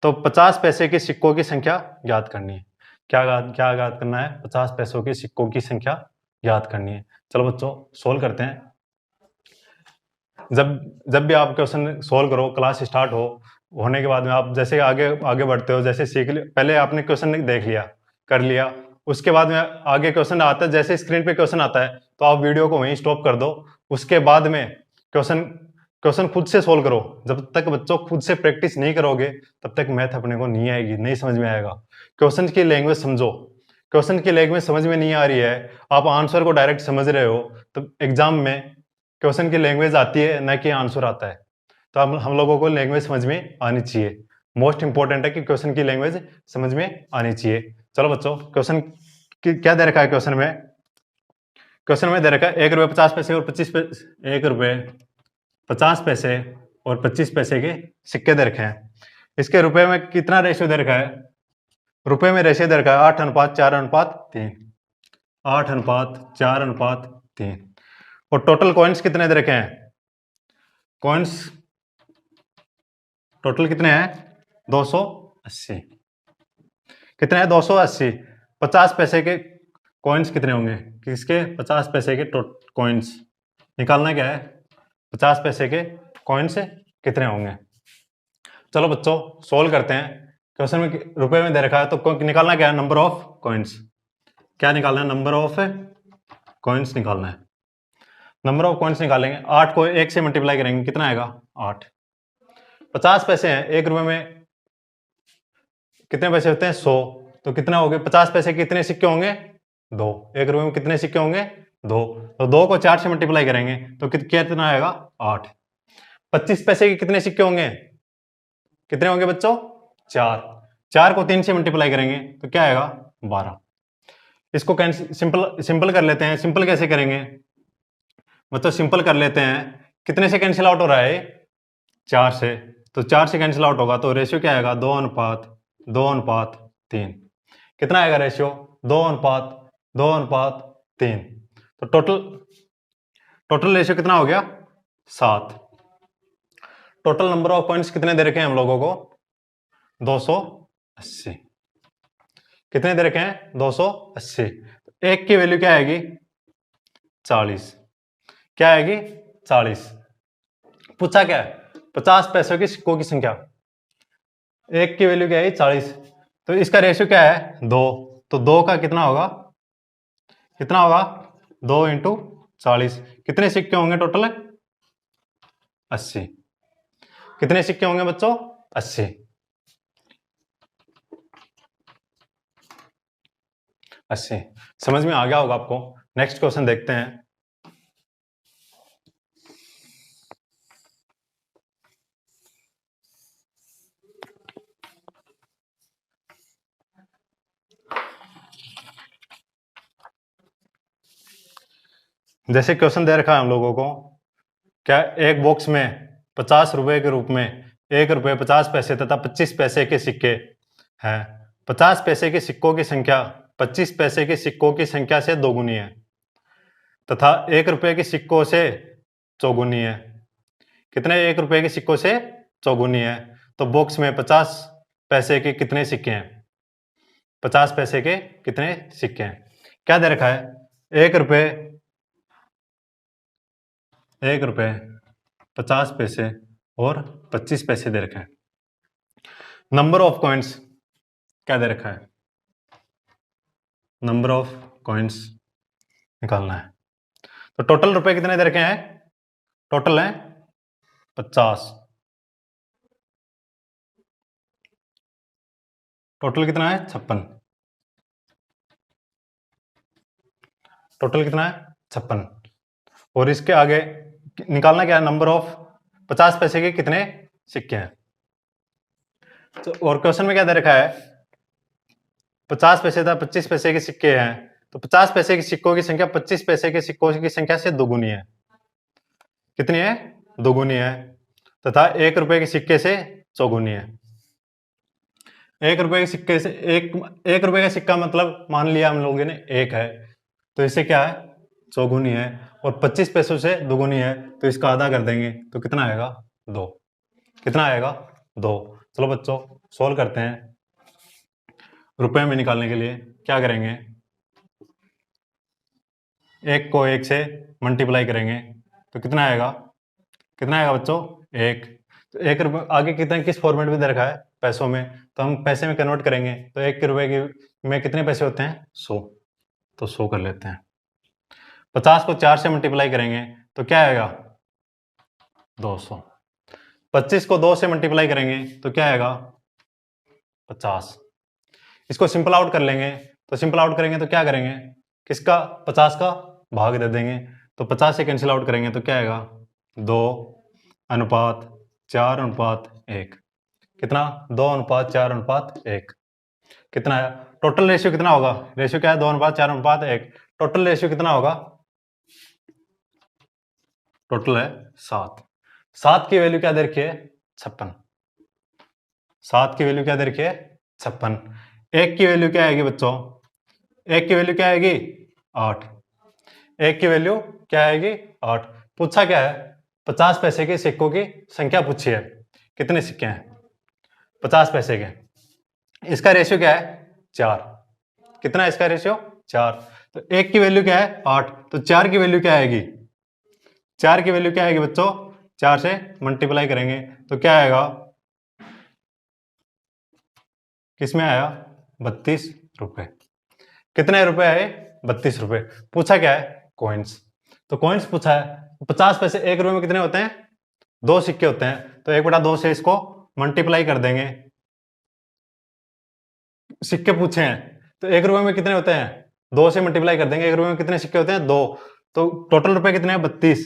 [SPEAKER 1] तो 50 पैसे के सिक्कों की संख्या ज्ञात करनी है। क्या ज्ञात करना है? 50 पैसों के सिक्कों की संख्या ज्ञात करनी है। चलो बच्चों सोल्व करते हैं। जब भी आप क्वेश्चन सोल्व करो, क्लास स्टार्ट होने के बाद में आप जैसे आगे बढ़ते हो, जैसे सीख लिया, पहले आपने क्वेश्चन देख लिया, कर लिया, उसके बाद में आगे क्वेश्चन आता है, जैसे स्क्रीन पे क्वेश्चन आता है तो आप वीडियो को वहीं स्टॉप कर दो। उसके बाद में क्वेश्चन खुद से सोल्व करो। जब तक बच्चों खुद से प्रैक्टिस नहीं करोगे तब तक मैथ अपने को नहीं आएगी, नहीं समझ में आएगा। क्वेश्चन की लैंग्वेज समझो। क्वेश्चन की लैंग्वेज समझ में नहीं आ रही है, आप आंसर को डायरेक्ट समझ रहे हो, तो एग्जाम में क्वेश्चन की लैंग्वेज आती है, न कि आंसर आता है। तो हम लोगों को लैंग्वेज समझ में आनी चाहिए। मोस्ट इंपॉर्टेंट है कि क्वेश्चन की लैंग्वेज समझ में आनी चाहिए। चलो बच्चों, क्वेश्चन क्या दे रखा है? क्वेश्चन में दे रखा है 1 रुपये 50 पैसे और 25 पैसे, 1 रुपये 50 पैसे और 25 पैसे के सिक्के दे रखे हैं। इसके रुपए में कितना रेशियो दे रखा है? रुपए में रेशियो दे रखा है 8:4:3, 8:4:3। और टोटल कॉइन्स कितने दे रखे हैं? कॉइन्स टोटल कितने हैं? 280। कितने हैं? 280। 50 पैसे के कॉइन्स कितने होंगे? किसके? 50 पैसे के कॉइन्स निकालना क्या है? 50 पैसे के कॉइन्स कितने होंगे? चलो बच्चों, सोल्व करते हैं। क्वेश्चन में रुपए में दे रखा है तो निकालना क्या है? Number of coins. क्या निकालना है? नंबर ऑफ कॉइन्स निकालना है। नंबर ऑफ कॉइन्स निकालेंगे, 8 को 1 से मल्टीप्लाई करेंगे, कितना आएगा? 8। 50 पैसे हैं, 1 रुपए में कितने पैसे होते हैं? 100। तो कितना हो गए? 50 पैसे के कितने सिक्के होंगे? 2। 1 रुपए में कितने सिक्के होंगे? 2। तो 2 को 4 से मल्टीप्लाई करेंगे तो कितना आएगा? 8। 25 पैसे के कितने सिक्के होंगे? कितने होंगे बच्चों? 4। 4 को 3 से मल्टीप्लाई करेंगे तो क्या आएगा? 12। इसको सिंपल कर लेते हैं। सिंपल कैसे करेंगे बच्चों? सिंपल कर लेते हैं। कितने से कैंसिल आउट हो रहा है? 4 से। तो 4 से कैंसिल आउट होगा तो रेशियो क्या आएगा? 2:3। कितना आएगा रेशियो? 2:3। तो टोटल रेशियो कितना हो गया? 7। टोटल नंबर ऑफ पॉइंट्स कितने दे रखे हैं हम लोगों को? 280। कितने दे रखे हैं? 280। एक की वैल्यू क्या आएगी? 40। क्या आएगी? 40। पूछा क्या है? 50 पैसों के सिक्कों की संख्या। एक की वैल्यू क्या है? 40। तो इसका रेशियो क्या है? 2। तो 2 का कितना होगा? 2 इंटू 40। कितने सिक्के होंगे टोटल? 80। कितने सिक्के होंगे बच्चों? 80। 80। समझ में आ गया होगा आपको। नेक्स्ट क्वेश्चन देखते हैं। जैसे क्वेश्चन दे रखा है हम लोगों को, क्या एक बॉक्स में 50 रुपए के रूप में 1 रुपये 50 पैसे तथा 25 पैसे के सिक्के हैं। 50 पैसे के सिक्कों की संख्या 25 पैसे के सिक्कों की संख्या से दोगुनी है तथा 1 रुपये के सिक्कों से चौगुनी है। कितने? 1 रुपये के सिक्कों से चौगुनी है। तो बॉक्स में 50 पैसे के कितने सिक्के हैं? 50 पैसे के कितने सिक्के हैं? क्या दे रखा है? 1 रुपये 50 पैसे और 25 पैसे दे रखे हैं। नंबर ऑफ कॉइन्स क्या दे रखा है? नंबर ऑफ कॉइन्स निकालना है। तो टोटल रुपए कितने दे रखे हैं? टोटल है 50। टोटल कितना है? 56। टोटल कितना है? 56। और इसके आगे निकालना क्या है? नंबर ऑफ 50 पैसे के कितने सिक्के हैं। तो और क्वेश्चन में क्या दे रखा है? 50 पैसे था, 25 पैसे के सिक्के हैं। तो 50 पैसे के सिक्कों की संख्या 25 पैसे के सिक्कों की संख्या से दोगुनी है। कितनी है? दोगुनी है। तथा 1 रुपए के सिक्के से चौगुनी है। 1 रुपए के सिक्के से एक रुपए का सिक्का मतलब मान लिया हम लोगों ने 1 है, तो इससे क्या है? चौगुनी है। और 25 पैसों से दोगुनी है तो इसका आधा कर देंगे तो कितना आएगा? 2। कितना आएगा? 2। चलो बच्चों, सोल्व करते हैं। रुपए में निकालने के लिए क्या करेंगे? 1 को 1 से मल्टीप्लाई करेंगे तो कितना आएगा? कितना आएगा बच्चों? 1। तो 1 रुपये आगे कितना किस फॉर्मेट में दे रखा है? पैसों में। तो हम पैसे में कन्वर्ट करेंगे तो 1 रुपए की में कितने पैसे होते हैं? 100। तो 100 कर लेते हैं। 50 को 4 से मल्टीप्लाई करेंगे तो क्या आएगा? 200। 25 को 2 से मल्टीप्लाई करेंगे तो क्या आएगा? 50। इसको सिंपल आउट कर लेंगे तो सिंपल आउट करेंगे तो क्या करेंगे? किसका? 50 का भाग दे देंगे तो 50 से कैंसिल आउट करेंगे तो क्या आएगा? 2:4:1। कितना 2:4:1 कितना है टोटल रेशियो कितना होगा रेशियो क्या है 2:4:1 टोटल रेशियो कितना होगा टोटल है 7 की वैल्यू क्या दे रखी है 56 7 की वैल्यू क्या दे रखी है 56 1 की वैल्यू क्या आएगी बच्चों 1 की वैल्यू क्या आएगी 8 1 की वैल्यू क्या आएगी 8 पूछा क्या है 50 पैसे के सिक्कों की संख्या पूछी है कितने सिक्के हैं 50 पैसे के इसका रेशियो क्या है 4 कितना है इसका रेशियो 4 तो 1 की वैल्यू क्या है 8 तो 4 की वैल्यू क्या आएगी 4 की वैल्यू क्या आएगी बच्चों 4 से मल्टीप्लाई करेंगे तो क्या आएगा किसमें आया 32 रुपए कितने रुपए आए 32 रुपए पूछा क्या है कॉइन्स तो कॉइन्स पूछा है 50 पैसे 1 रुपए में कितने होते हैं 2 सिक्के होते हैं तो 1/2 से इसको मल्टीप्लाई कर देंगे सिक्के पूछे हैं तो 1 रुपए में कितने होते हैं 2 से मल्टीप्लाई कर देंगे 1 रुपए में कितने सिक्के होते हैं 2 तो टोटल रुपए कितने हैं 32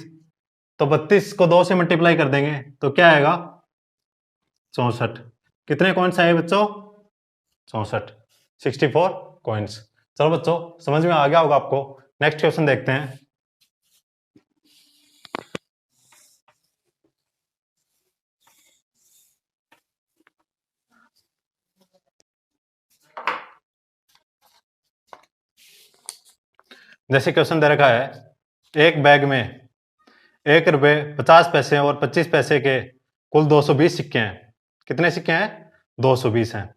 [SPEAKER 1] तो 32 को 2 से मल्टीप्लाई कर देंगे तो क्या आएगा 64 कितने कॉइन्स आए बच्चों 64 64 कॉइन्स चलो बच्चों समझ में आ गया होगा आपको नेक्स्ट क्वेश्चन देखते हैं जैसे क्वेश्चन दे रखा है एक बैग में 1 रुपए 50 पैसे और 25 पैसे के कुल 220 सिक्के हैं कितने सिक्के हैं 220 हैं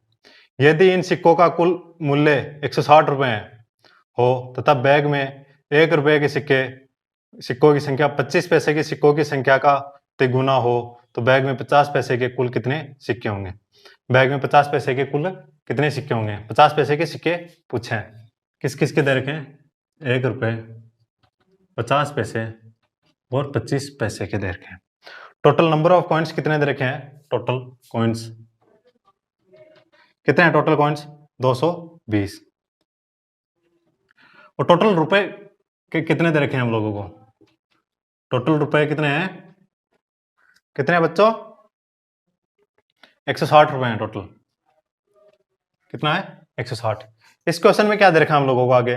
[SPEAKER 1] यदि इन सिक्कों का कुल मूल्य 160 रुपए हो तथा बैग में 1 रुपए के सिक्कों की संख्या 25 पैसे के सिक्कों की संख्या का तिगुना हो तो बैग में 50 पैसे के कुल कितने सिक्के होंगे बैग में 50 पैसे के कुल कितने सिक्के होंगे 50 पैसे के सिक्के पूछे हैं किस किस के दे रखे हैं 1 रुपए 50 पैसे और 25 पैसे के दे रखे हैं टोटल नंबर ऑफ कॉइन्स कितने दे रखे हैं टोटल कॉइन्स कितने हैं टोटल कॉइन्स 220 और टोटल रुपए कितने दे रखे हैं हम लोगों को टोटल रुपए कितने हैं बच्चों 160 रुपए हैं टोटल कितना है 160 इस क्वेश्चन में क्या दे रखा है हम लोगों को आगे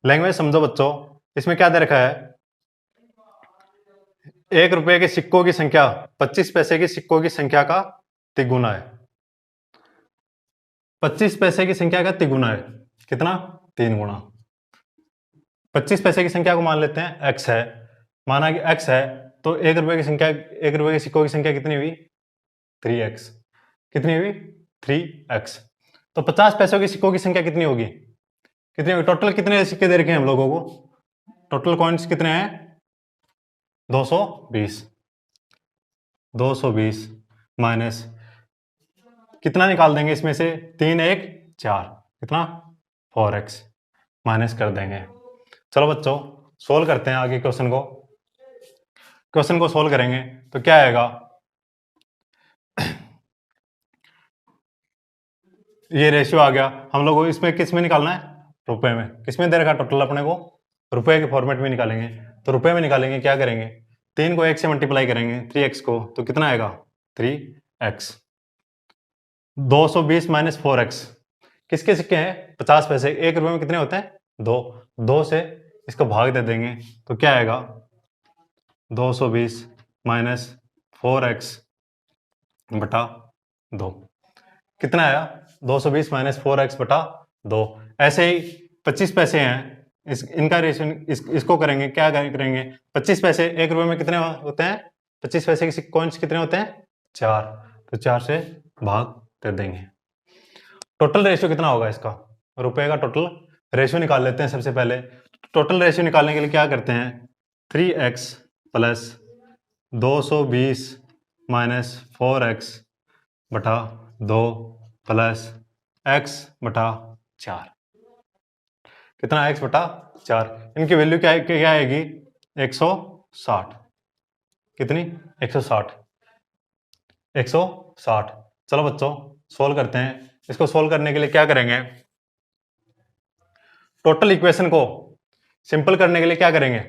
[SPEAKER 1] लैंग्वेज समझो बच्चों इसमें क्या दे रखा है 1 रुपए के सिक्कों की संख्या 25 पैसे की सिक्कों की संख्या का तिगुना है 25 पैसे की संख्या का तिगुना है कितना 3 गुना 25 पैसे की संख्या को मान लेते हैं x है माना कि x है तो 1 रुपए की संख्या 1 रुपए के सिक्कों की संख्या कितनी हुई 3x कितनी हुई 3x तो 50 पैसों की सिक्कों की संख्या कितनी होगी टोटल कितने सिक्के दे रखे हैं हम लोगों को टोटल कॉइन्स कितने हैं 220 माइनस कितना निकाल देंगे इसमें से 3 1 4 कितना 4x माइनस कर देंगे चलो बच्चों सोल्व करते हैं आगे क्वेश्चन को सोल्व करेंगे तो क्या आएगा ये रेशियो आ गया हम लोग को इसमें किस में निकालना है रुपए में किसमें दे रखा टोटल अपने को रुपए के फॉर्मेट में निकालेंगे तो रुपए में निकालेंगे क्या करेंगे 3 को 1 से मल्टीप्लाई करेंगे 3x को तो कितना आएगा 3x 220 माइनस 4x किसके सिक्के हैं 50 पैसे 1 रुपए में कितने होते हैं 2 से इसको भाग दे देंगे तो क्या आएगा 220 माइनस 4x बटा 2 कितना आया 220 माइनस 4x बटा 2 ऐसे ही 25 पैसे हैं इनका रेशियो इसको करेंगे क्या करेंगे 25 पैसे 1 रुपए में कितने होते हैं 25 पैसे के कॉइन्स कितने होते हैं 4 तो 4 से भाग दे देंगे टोटल रेशियो कितना होगा इसका रुपए का टोटल रेशियो निकाल लेते हैं सबसे पहले टोटल रेशियो निकालने के लिए क्या करते हैं 3x प्लस 220 माइनस 4x बटा 2 प्लस x बटा 4 कितना x बटा 4 इनकी वैल्यू क्या आएगी 160 कितनी 160 चलो बच्चों सोल्व करते हैं इसको सोल्व करने के लिए क्या करेंगे टोटल इक्वेशन को सिंपल करने के लिए क्या करेंगे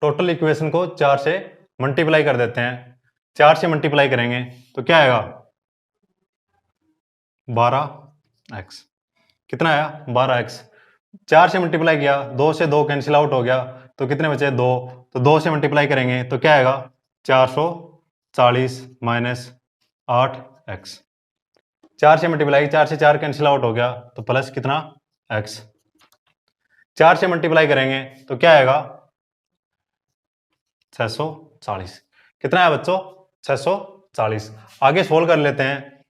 [SPEAKER 1] टोटल इक्वेशन को 4 से मल्टीप्लाई कर देते हैं 4 से मल्टीप्लाई करेंगे तो क्या आएगा 12x। कितना आया? 12x। 4 से मल्टीप्लाई किया, 2 से 2 कैंसिल आउट हो गया, तो कितने बचे? 2। तो 2 से मल्टीप्लाई करेंगे तो क्या आएगा? 440 माइनस 8x। 4 से मल्टीप्लाई, 4 से 4 कैंसिल आउट हो गया, तो प्लस कितना? x। 4 से मल्टीप्लाई करेंगे तो क्या आएगा? 640। कितना है बच्चों? 640। आगे सोल्व कर लेते हैं।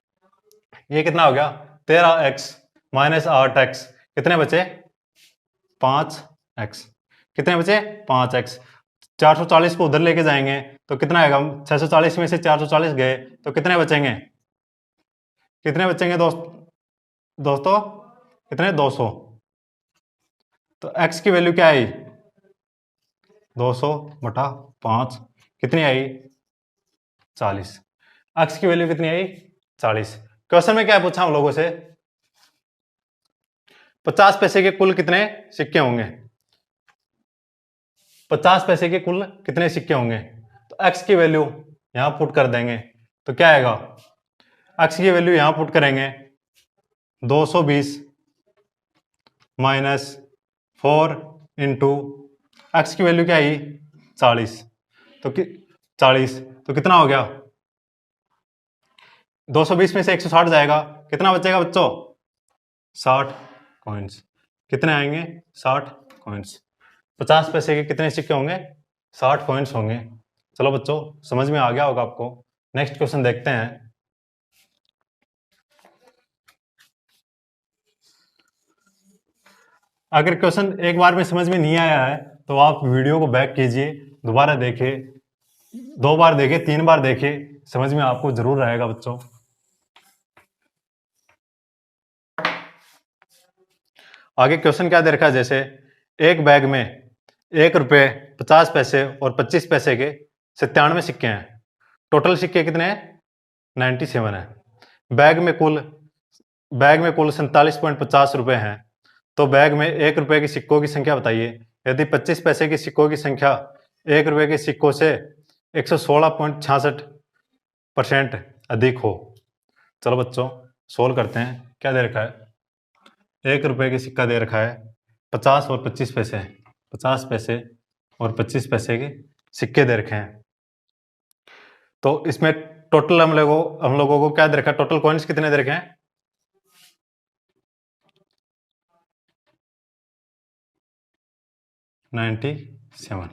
[SPEAKER 1] ये कितना हो गया? 13x minus 8x। कितने बचे? 5x। कितने बचे? 5x। 440 को उधर लेके जाएंगे तो कितना आएगा? 640 में से 440 गए तो कितने बचेंगे? कितने बचेंगे दोस्तों? कितने? 200। तो x की वैल्यू क्या आई? 200/5 कितनी आई? 40। x की वैल्यू कितनी आई? 40। क्वेश्चन में क्या पूछा हम लोगों से? 50 पैसे के कुल कितने सिक्के होंगे? 50 पैसे के कुल कितने सिक्के होंगे? तो x की वैल्यू यहां पुट कर देंगे तो क्या आएगा? x की वैल्यू यहां पुट करेंगे 220 माइनस 4 इंटू x की वैल्यू क्या आई? 40। तो 40 तो कितना हो गया? 220 में से 160 जाएगा, कितना बचेगा बच्चों? 60 कॉइन्स। कितने आएंगे? 60 कॉइन्स। 50 पैसे के कितने सिक्के होंगे? 60 कॉइन्स होंगे। चलो बच्चों, समझ में आ गया होगा आपको। नेक्स्ट क्वेश्चन देखते हैं। अगर क्वेश्चन एक बार में समझ में नहीं आया है तो आप वीडियो को बैक कीजिए, दोबारा देखिए, 2 बार देखिए, 3 बार देखिए, समझ में आपको जरूर आएगा बच्चों। आगे क्वेश्चन क्या दे रखा है? जैसे एक बैग में 1 रुपये 50 पैसे और 25 पैसे के 97 सिक्के हैं। टोटल सिक्के कितने हैं? 97 है। बैग में कुल 47.50 रुपए हैं। तो बैग में 1 रुपये की सिक्कों की संख्या बताइए। यदि 25 पैसे की सिक्कों की संख्या 1 रुपये के सिक्कों से 116.66% अधिक हो। चलो बच्चों, सोल्व करते हैं। क्या दे रखा है? 1 रुपये की सिक्का दे रखा है, 50 और 25 पैसे, 50 पैसे और 25 पैसे के सिक्के दे रखे हैं। तो इसमें टोटल हम लोगों को क्या दे रखा है? टोटल कॉइन्स कितने दे रखे हैं? 97।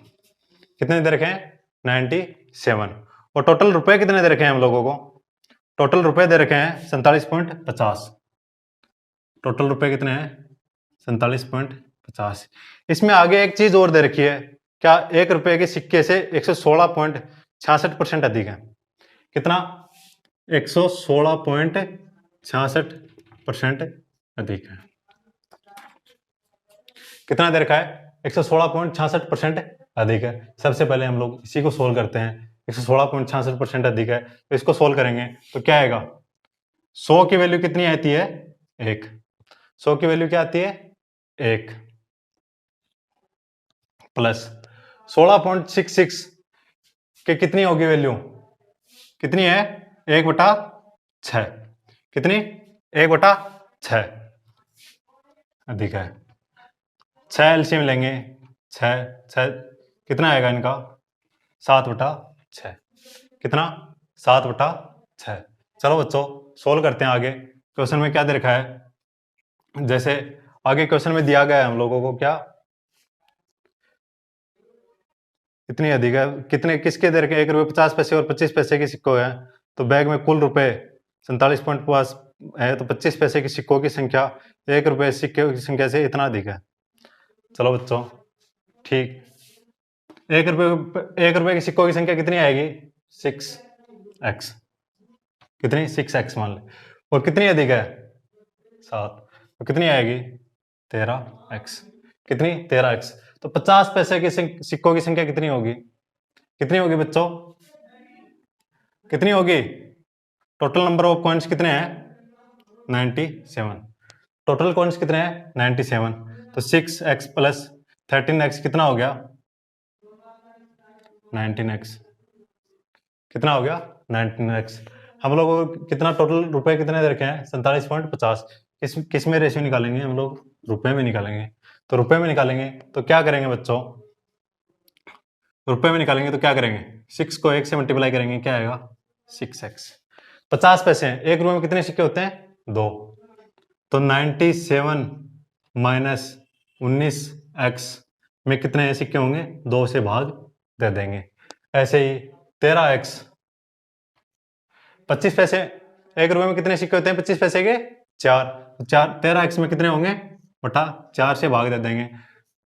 [SPEAKER 1] कितने दे रखे हैं? 97। और टोटल रुपए कितने दे रखे हैं हम लोगों को? टोटल रुपए दे रखे हैं 47.50। टोटल रुपए कितने हैं? 47.50। इसमें आगे एक चीज और दे रखी है। क्या 1 रुपये के सिक्के से 116.66% अधिक है? कितना? 116.66% अधिक है। कितना दे रखा है? 116.66% अधिक है। सबसे पहले हम लोग इसी को सोल्व करते हैं। 116.66% अधिक है तो इसको सोल्व करेंगे तो क्या आएगा? 100 की वैल्यू कितनी आती है? 1। 100 की वैल्यू क्या आती है? 1 प्लस 16.66 के कितनी होगी वैल्यू? कितनी है? 1/6। कितनी? 1/6 अधिक है। 6 एलसीएम लेंगे, 6 कितना आएगा इनका? 7/6। कितना? 7/6। चलो बच्चों, सोल्व करते हैं। आगे क्वेश्चन में क्या दे रखा है? जैसे आगे क्वेश्चन में दिया गया है हम लोगों को क्या? कितनी अधिक है? कितने किसके दे रखे? 1 रुपये 50 पैसे और 25 पैसे के सिक्कों हैं। तो बैग में कुल रुपए 47.5 है, तो 25 पैसे के सिक्कों की संख्या 1 रुपये सिक्के की संख्या से इतना अधिक है। चलो बच्चों, ठीक। 1 रुपये के सिक्कों की संख्या कितनी आएगी? 6x। कितनी? 6x मान ले। और कितनी अधिक है? 7। तो कितनी आएगी? 13x। कितनी? 13x। तो 50 पैसे के सिक्कों की संख्या कितनी होगी? कितनी होगी बच्चों? कितनी होगी? टोटल नंबर ऑफ कॉइन्स कितने हैं? 97। टोटल कॉइन्स कितने हैं? 97। तो 6x प्लस 13x कितना हो गया? 19x। कितना हो गया? 19x। हम लोग कितना टोटल रुपए कितने दे रखे हैं 47.50। किस में रेशियो निकालेंगे हम लोग? रुपए में निकालेंगे। तो रुपए में निकालेंगे तो क्या करेंगे बच्चों? रुपए में निकालेंगे तो क्या करेंगे? 6 को 1 से मल्टीप्लाई करेंगे, क्या आएगा? 6x। 50 पैसे हैं। 1 रुपए में कितने सिक्के होते हैं? 2। तो 97 माइनस 19x में कितने सिक्के होंगे? 2 से भाग दे देंगे। ऐसे ही 13x 25 पैसे। 1 रुपए में कितने सिक्के होते हैं 25 पैसे के? 4। 13x में कितने होंगे? बटा 4 से भाग दे देंगे।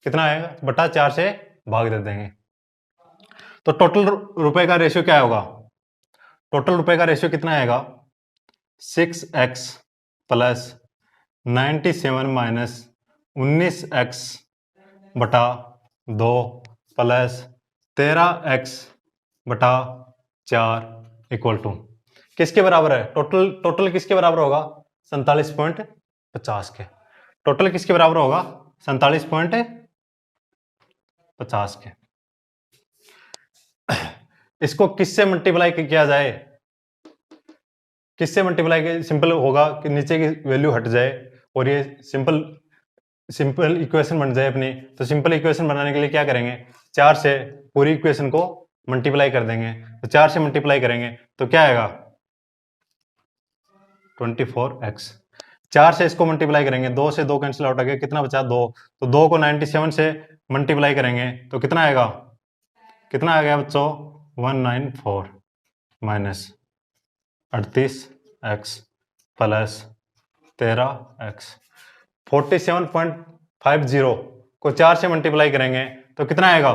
[SPEAKER 1] कितना आएगा? बटा 4 से भाग दे देंगे। तो टोटल रुपए का रेशियो क्या होगा? टोटल रुपए का रेशियो कितना आएगा? 6x प्लस 97 माइनस 19x बटा 2 प्लस 13x बटा 4 इक्वल टू किसके बराबर है? टोटल किसके बराबर होगा? 47.50 के। टोटल किसके बराबर होगा? 47.50 के। इसको किससे मल्टीप्लाई किया जाए? किससे मल्टीप्लाई किया? सिंपल होगा कि नीचे की वैल्यू हट जाए और ये सिंपल इक्वेशन बन जाए अपनी। तो सिंपल इक्वेशन बनाने के लिए क्या करेंगे? 4 से पूरी इक्वेशन को मल्टीप्लाई कर देंगे। तो 4 से मल्टीप्लाई करेंगे तो क्या आएगा? 24x। 4 से इसको मल्टीप्लाई करेंगे, 2 से 2 कैंसिल आउट आ गया, कितना बचा? 2। तो 2 को 97 से मल्टीप्लाई करेंगे तो कितना आएगा? कितना आ गया बच्चों? 194 माइनस 38x प्लस 13x। 47.50 को 4 से मल्टीप्लाई करेंगे तो कितना आएगा?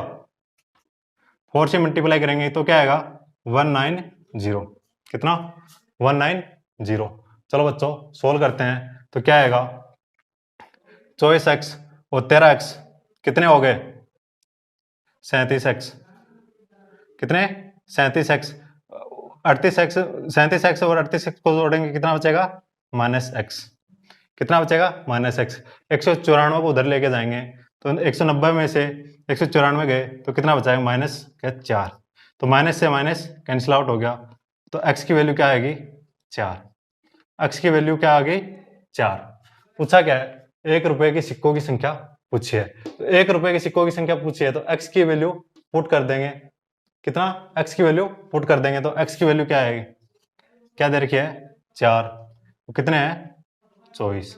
[SPEAKER 1] 4 से मल्टीप्लाई करेंगे तो क्या आएगा? 190। कितना? 190। चलो बच्चों सोल्व करते हैं तो क्या आएगा? 24x और 13x कितने हो गए? 37x। कितने? 37x। 38x 37x और 38x को जोड़ेंगे कितना बचेगा? -x। कितना बचेगा? -x। 194 को उधर लेके जाएंगे तो 190 में से 194 गए तो कितना बचाएगा? -4। तो माइनस से माइनस कैंसिल आउट हो गया। तो x की वैल्यू क्या आएगी? 4। x की वैल्यू क्या आ गई? 4। पूछा क्या है? 1 रुपए के सिक्कों की संख्या पूछी है। तो 1 रुपए के सिक्कों की संख्या पूछी है तो x की वैल्यू पुट कर देंगे। कितना? x की वैल्यू पुट कर देंगे तो x की वैल्यू क्या आएगी? क्या दे रखी है? 4। तो कितने हैं? 24।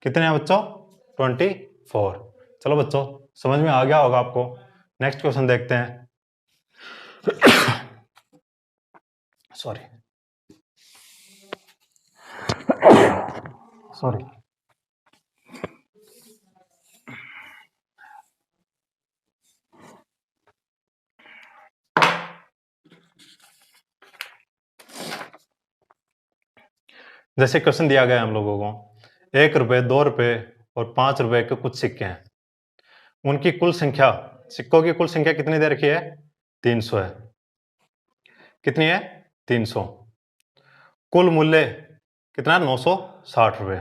[SPEAKER 1] कितने हैं बच्चों? 24। चलो बच्चों समझ में आ गया होगा आपको। नेक्स्ट क्वेश्चन देखते हैं। सॉरी। जैसे क्वेश्चन दिया गया है हम लोगों को, 1 रुपए, 2 रुपए और 5 रुपए के कुछ सिक्के हैं। उनकी कुल संख्या, सिक्कों की कुल संख्या कितनी दे रखी है? 300 है। कितनी है? 300। कुल मूल्य कितना? 960 रुपए।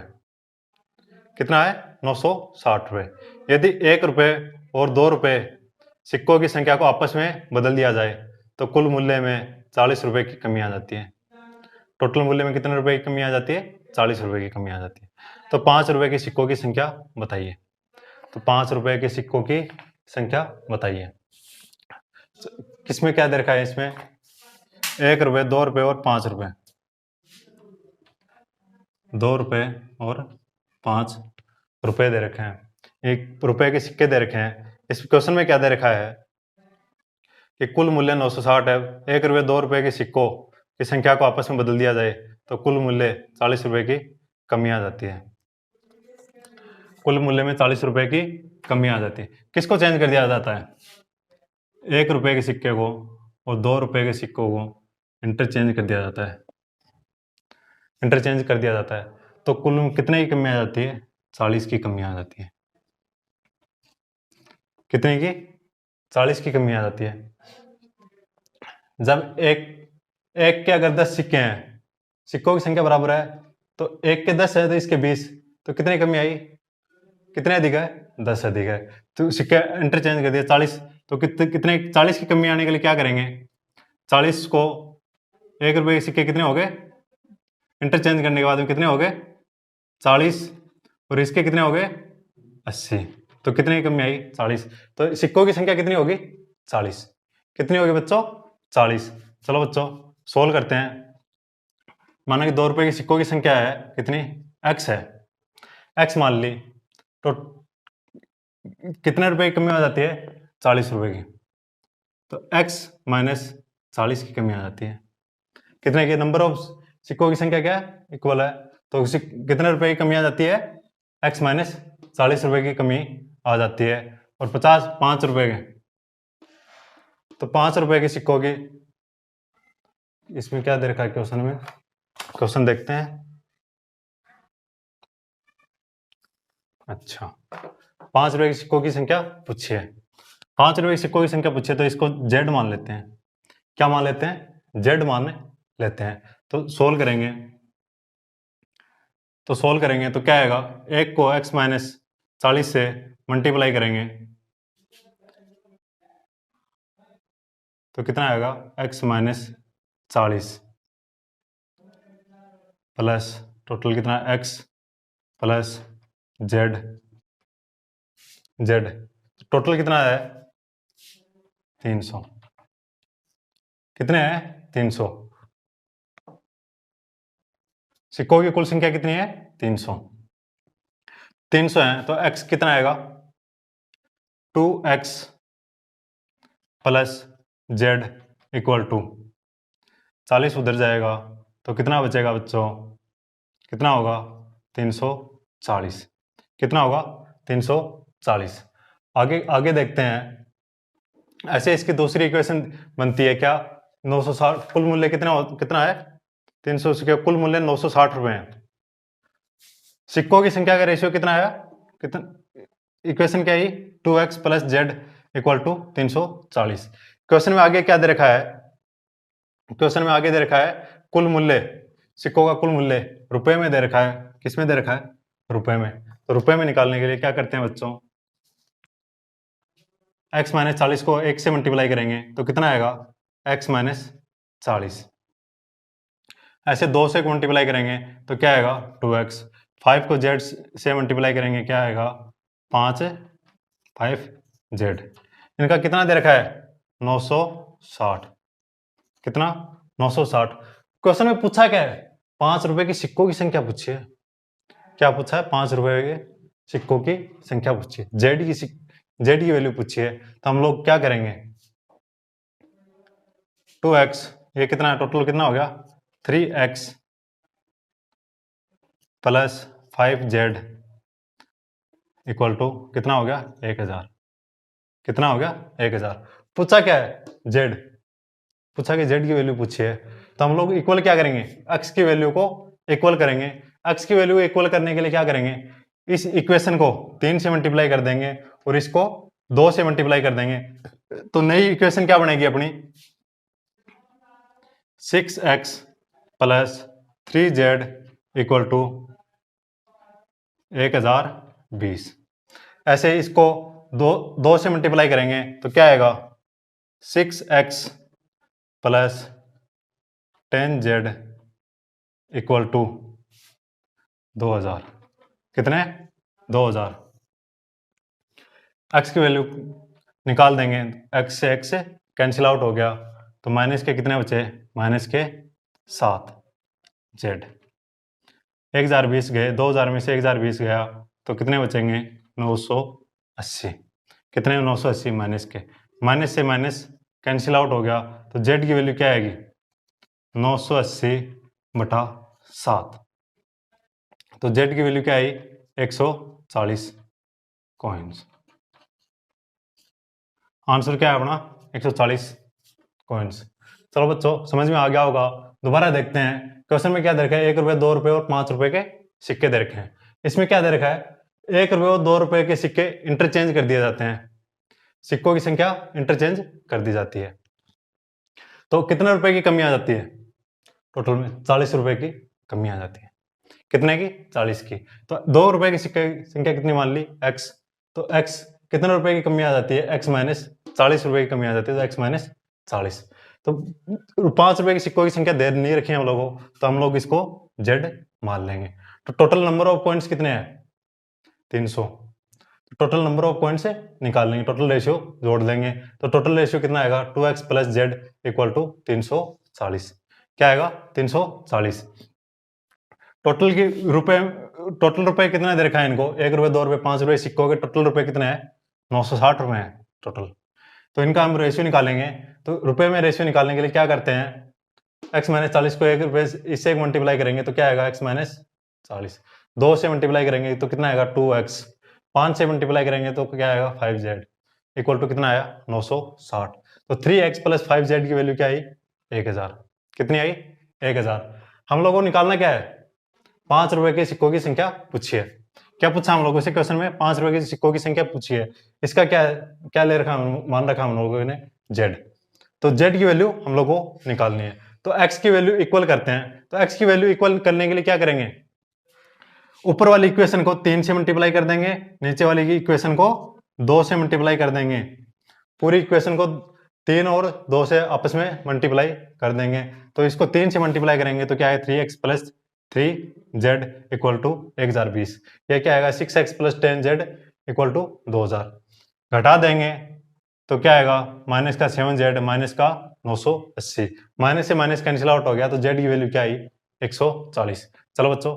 [SPEAKER 1] कितना है? 960 रुपए। यदि 1 रुपए और 2 रुपए सिक्कों की संख्या को आपस में बदल दिया जाए तो कुल मूल्य में 40 रुपए की कमी आ जाती है। टोटल मूल्य में कितने रुपए की कमी आ जाती है? 40 रुपए की कमी आ जाती है। तो 5 रुपए के सिक्कों की संख्या बताइए। तो 5 रुपए के सिक्कों की संख्या बताइए। किसमें क्या दे रखा है? इसमें 1 रुपए, 2 रुपए और 5 रुपए। 2 रुपए और 5 रुपए दे रखे हैं। 1 रुपए के सिक्के दे रखे हैं। इस क्वेश्चन में क्या दे रखा है कि कुल मूल्य 960 है। 1 रुपए, 2 रुपए के सिक्कों की संख्या को आपस में बदल दिया जाए तो कुल मूल्य 40 रुपए की कमी आ जाती है। कुल मूल्य में 40 रुपए की कमी आ जाती है। किसको चेंज कर दिया जाता है? 1 रुपए के सिक्के को और 2 रुपए के सिक्कों को इंटरचेंज कर दिया जाता है। इंटरचेंज कर दिया जाता है तो कुल कितने की कमी आ जाती है? 40 की कमी आ जाती है। कितने की? 40 की कमी आ जाती है। जब एक के अगर 10 सिक्के हैं, सिक्कों की संख्या बराबर है तो 1 के 10 है तो इसके 20, तो कितनी कमी आई? कितने अधिक है? 10 अधिक है। तो सिक्के इंटरचेंज कर दिया 40। तो कितने 40 की कमी आने के लिए क्या करेंगे? 40 को 1 रुपए के सिक्के कितने हो गए, इंटरचेंज करने के बाद में कितने हो गए 40, और इसके कितने हो गए 80। तो कितने की कमी आई 40। तो सिक्कों की संख्या कितनी होगी 40। कितनी होगी बच्चों 40। चलो बच्चों सोल्व करते हैं। माना कि 2 रुपए के सिक्कों की संख्या है कितनी, x है, x मान ली, तो कितने रुपए की कमी आ जाती है 40 रुपए की। तो x माइनस 40 की कमी आ जाती है। कितने की, नंबर ऑफ सिक्कों की संख्या क्या है इक्वल है, तो कितने रुपए की कमी आ जाती है x माइनस 40 रुपए की कमी आ जाती है। और 5 रुपए के, तो 5 रुपए के सिक्कों की, इसमें क्या दे रखा है क्वेश्चन में, क्वेश्चन देखते हैं। अच्छा 5 रुपए के सिक्कों की संख्या पूछी है, 5 रुपए के सिक्कों की संख्या पूछी है, तो इसको z मान लेते हैं। क्या मान लेते हैं, z मान लेते हैं। तो सोल्व करेंगे, तो क्या आएगा, एक को x माइनस 40 से मल्टीप्लाई करेंगे तो कितना आएगा x माइनस 40 प्लस टोटल कितना x प्लस z, टोटल कितना है 300। कितने हैं 300। सिक्कों की कुल संख्या कितनी है 300। 300 है तो x कितना आएगा 2x plus z equal to 40 उधर जाएगा तो कितना बचेगा बच्चों, कितना होगा 340। कितना होगा 340। आगे देखते हैं। ऐसे इसकी दूसरी इक्वेशन बनती है क्या, 960 कुल मूल्य कितना है 300 के कुल मूल्य 960 रुपए है। सिक्कों की संख्या का रेशियो कितना आया, कितना इक्वेशन क्या है 2x plus z equal to 340। Question में आगे क्या दे रखा है, क्वेश्चन में आगे दे रखा है कुल मूल्य, सिक्कों का कुल मूल्य रुपए में दे रखा है। किस में दे रखा है, रुपए में। तो रुपए में निकालने के लिए क्या करते हैं बच्चों, x माइनस 40 को 1 से मल्टीप्लाई करेंगे तो कितना आएगा x माइनस 40। ऐसे 2 से मल्टीप्लाई करेंगे तो क्या आएगा 2x। 5 को z से मल्टीप्लाई करेंगे क्या आएगा 5z। इनका कितना दे रखा है 960। कितना 960। क्वेश्चन में पूछा क्या है 5 रुपए की सिक्कों की संख्या पूछी है। क्या पूछा है 5 रुपए के सिक्कों की संख्या पूछी है, z की वैल्यू पूछी है। तो हम लोग क्या करेंगे 2x, ये कितना है टोटल कितना हो गया 3x plus 5z equal to कितना हो गया 1000। कितना हो गया 1000। पूछा क्या है z, पूछा कि z की वैल्यू पूछी है। तो हम लोग इक्वल क्या करेंगे, x की वैल्यू को इक्वल करेंगे। x की वैल्यू इक्वल करने के लिए क्या करेंगे, इस इक्वेशन को 3 से मल्टीप्लाई कर देंगे और इसको 2 से मल्टीप्लाई कर देंगे। तो नई इक्वेशन क्या बनेगी अपनी 6x plus 3z equal to 1020। ऐसे इसको दो से मल्टीप्लाई करेंगे तो क्या आएगा 6x plus 10z equal to 2000। कितने 2000। x की वैल्यू निकाल देंगे, x से कैंसिल आउट हो गया तो माइनस के कितने बचे, माइनस के 7z। 1020 गए, 2000 में से 1020 गया तो कितने बचेंगे 980। कितने 980 माइनस के, माइनस से माइनस कैंसिल आउट हो गया तो z की वैल्यू क्या आएगी 980/7। तो z की वैल्यू क्या आई 140 कॉइन्स। आंसर क्या है अपना 140 कॉइन्स। चलो बच्चों समझ में आ गया होगा। दोबारा देखते हैं क्वेश्चन में क्या दे रखा है 1 रुपए 2 रुपए और 5 रुपए के सिक्के दे रखे हैं। इसमें क्या दे रखा है 1 रुपए और 2 रुपए के सिक्के इंटरचेंज कर दिए जाते हैं, सिक्कों की संख्या इंटरचेंज कर दी जाती है। तो कितने रुपए की कमी आ जाती है, टोटल में 40 रुपए की कमी आ जाती है। कितने की 40 की। तो 2 रुपए की सिक्के की संख्या कितनी मान ली x, तो x कितने रुपए की कमी आ जाती है x माइनस 40 रुपए की कमी आ जाती है, तो x माइनस 40। तो 5 रुपए के सिक्कों की संख्या दे नहीं रखी है हम लोगों, तो हम लोग इसको जेड मान लेंगे। तो टोटल नंबर ऑफ पॉइंट्स कितने हैं? 300। टोटल नंबर ऑफ पॉइंट से निकाल लेंगे, टोटल रेशियो जोड़ देंगे। तो टोटल रेशियो कितना आएगा? 2x plus Z equal to 340। क्या आएगा? 340। टोटल की रुपए, टोटल रुपए कितने दे रखा है इनको? 1 रुपए, 2 रुपए, 5 रुपए सिक्कों के टोटल रुपए कितने हैं? 960 रुपए हैं टोटल। तो इनका हम रेशियो निकालेंगे। तो रुपए में रेशियो निकालने के लिए क्या करते हैं? x माइनस 40 को 1 रुपए इससे एक मल्टीप्लाई करेंगे तो क्या आएगा? x minus 40। 2 से मल्टीप्लाई करेंगे तो कितना आएगा? 2x। 5 से मल्टीप्लाई करेंगे तो क्या आएगा? 5z इक्वल टू कितना आया? 960। तो 3x प्लस 5z की वैल्यू क्या आई? 1000। कितनी आई? 1000। हम लोगों को निकालना क्या है? 5 रुपए के सिक्कों की संख्या पूछिए। क्या पूछा हम लोगों से क्वेश्चन में? 5 रुपए के सिक्कों की संख्या पूछिए। इसका क्या क्या ले रखा, मान रखा हम लोगों ने? z। तो z की वैल्यू हम लोग को निकालनी है। तो x की वैल्यू इक्वल करते हैं। तो x की वैल्यू इक्वल करने के लिए क्या करेंगे? ऊपर वाली इक्वेशन को 3 से मल्टीप्लाई कर देंगे, नीचे वाली की इक्वेशन को 2 से मल्टीप्लाई कर देंगे। पूरी इक्वेशन को 3 और 2 से आपस में मल्टीप्लाई कर देंगे। तो इसको 3 से मल्टीप्लाई करेंगे तो क्या है? 3x plus 3z equal to 1020। यह क्या आएगा? 6x plus 10z equal to 2000। घटा देंगे तो क्या आएगा? माइनस का 7z माइनस का 980। माइनस से माइनस कैंसिल आउट हो गया तो z की वैल्यू क्या आई? 140। चलो बच्चों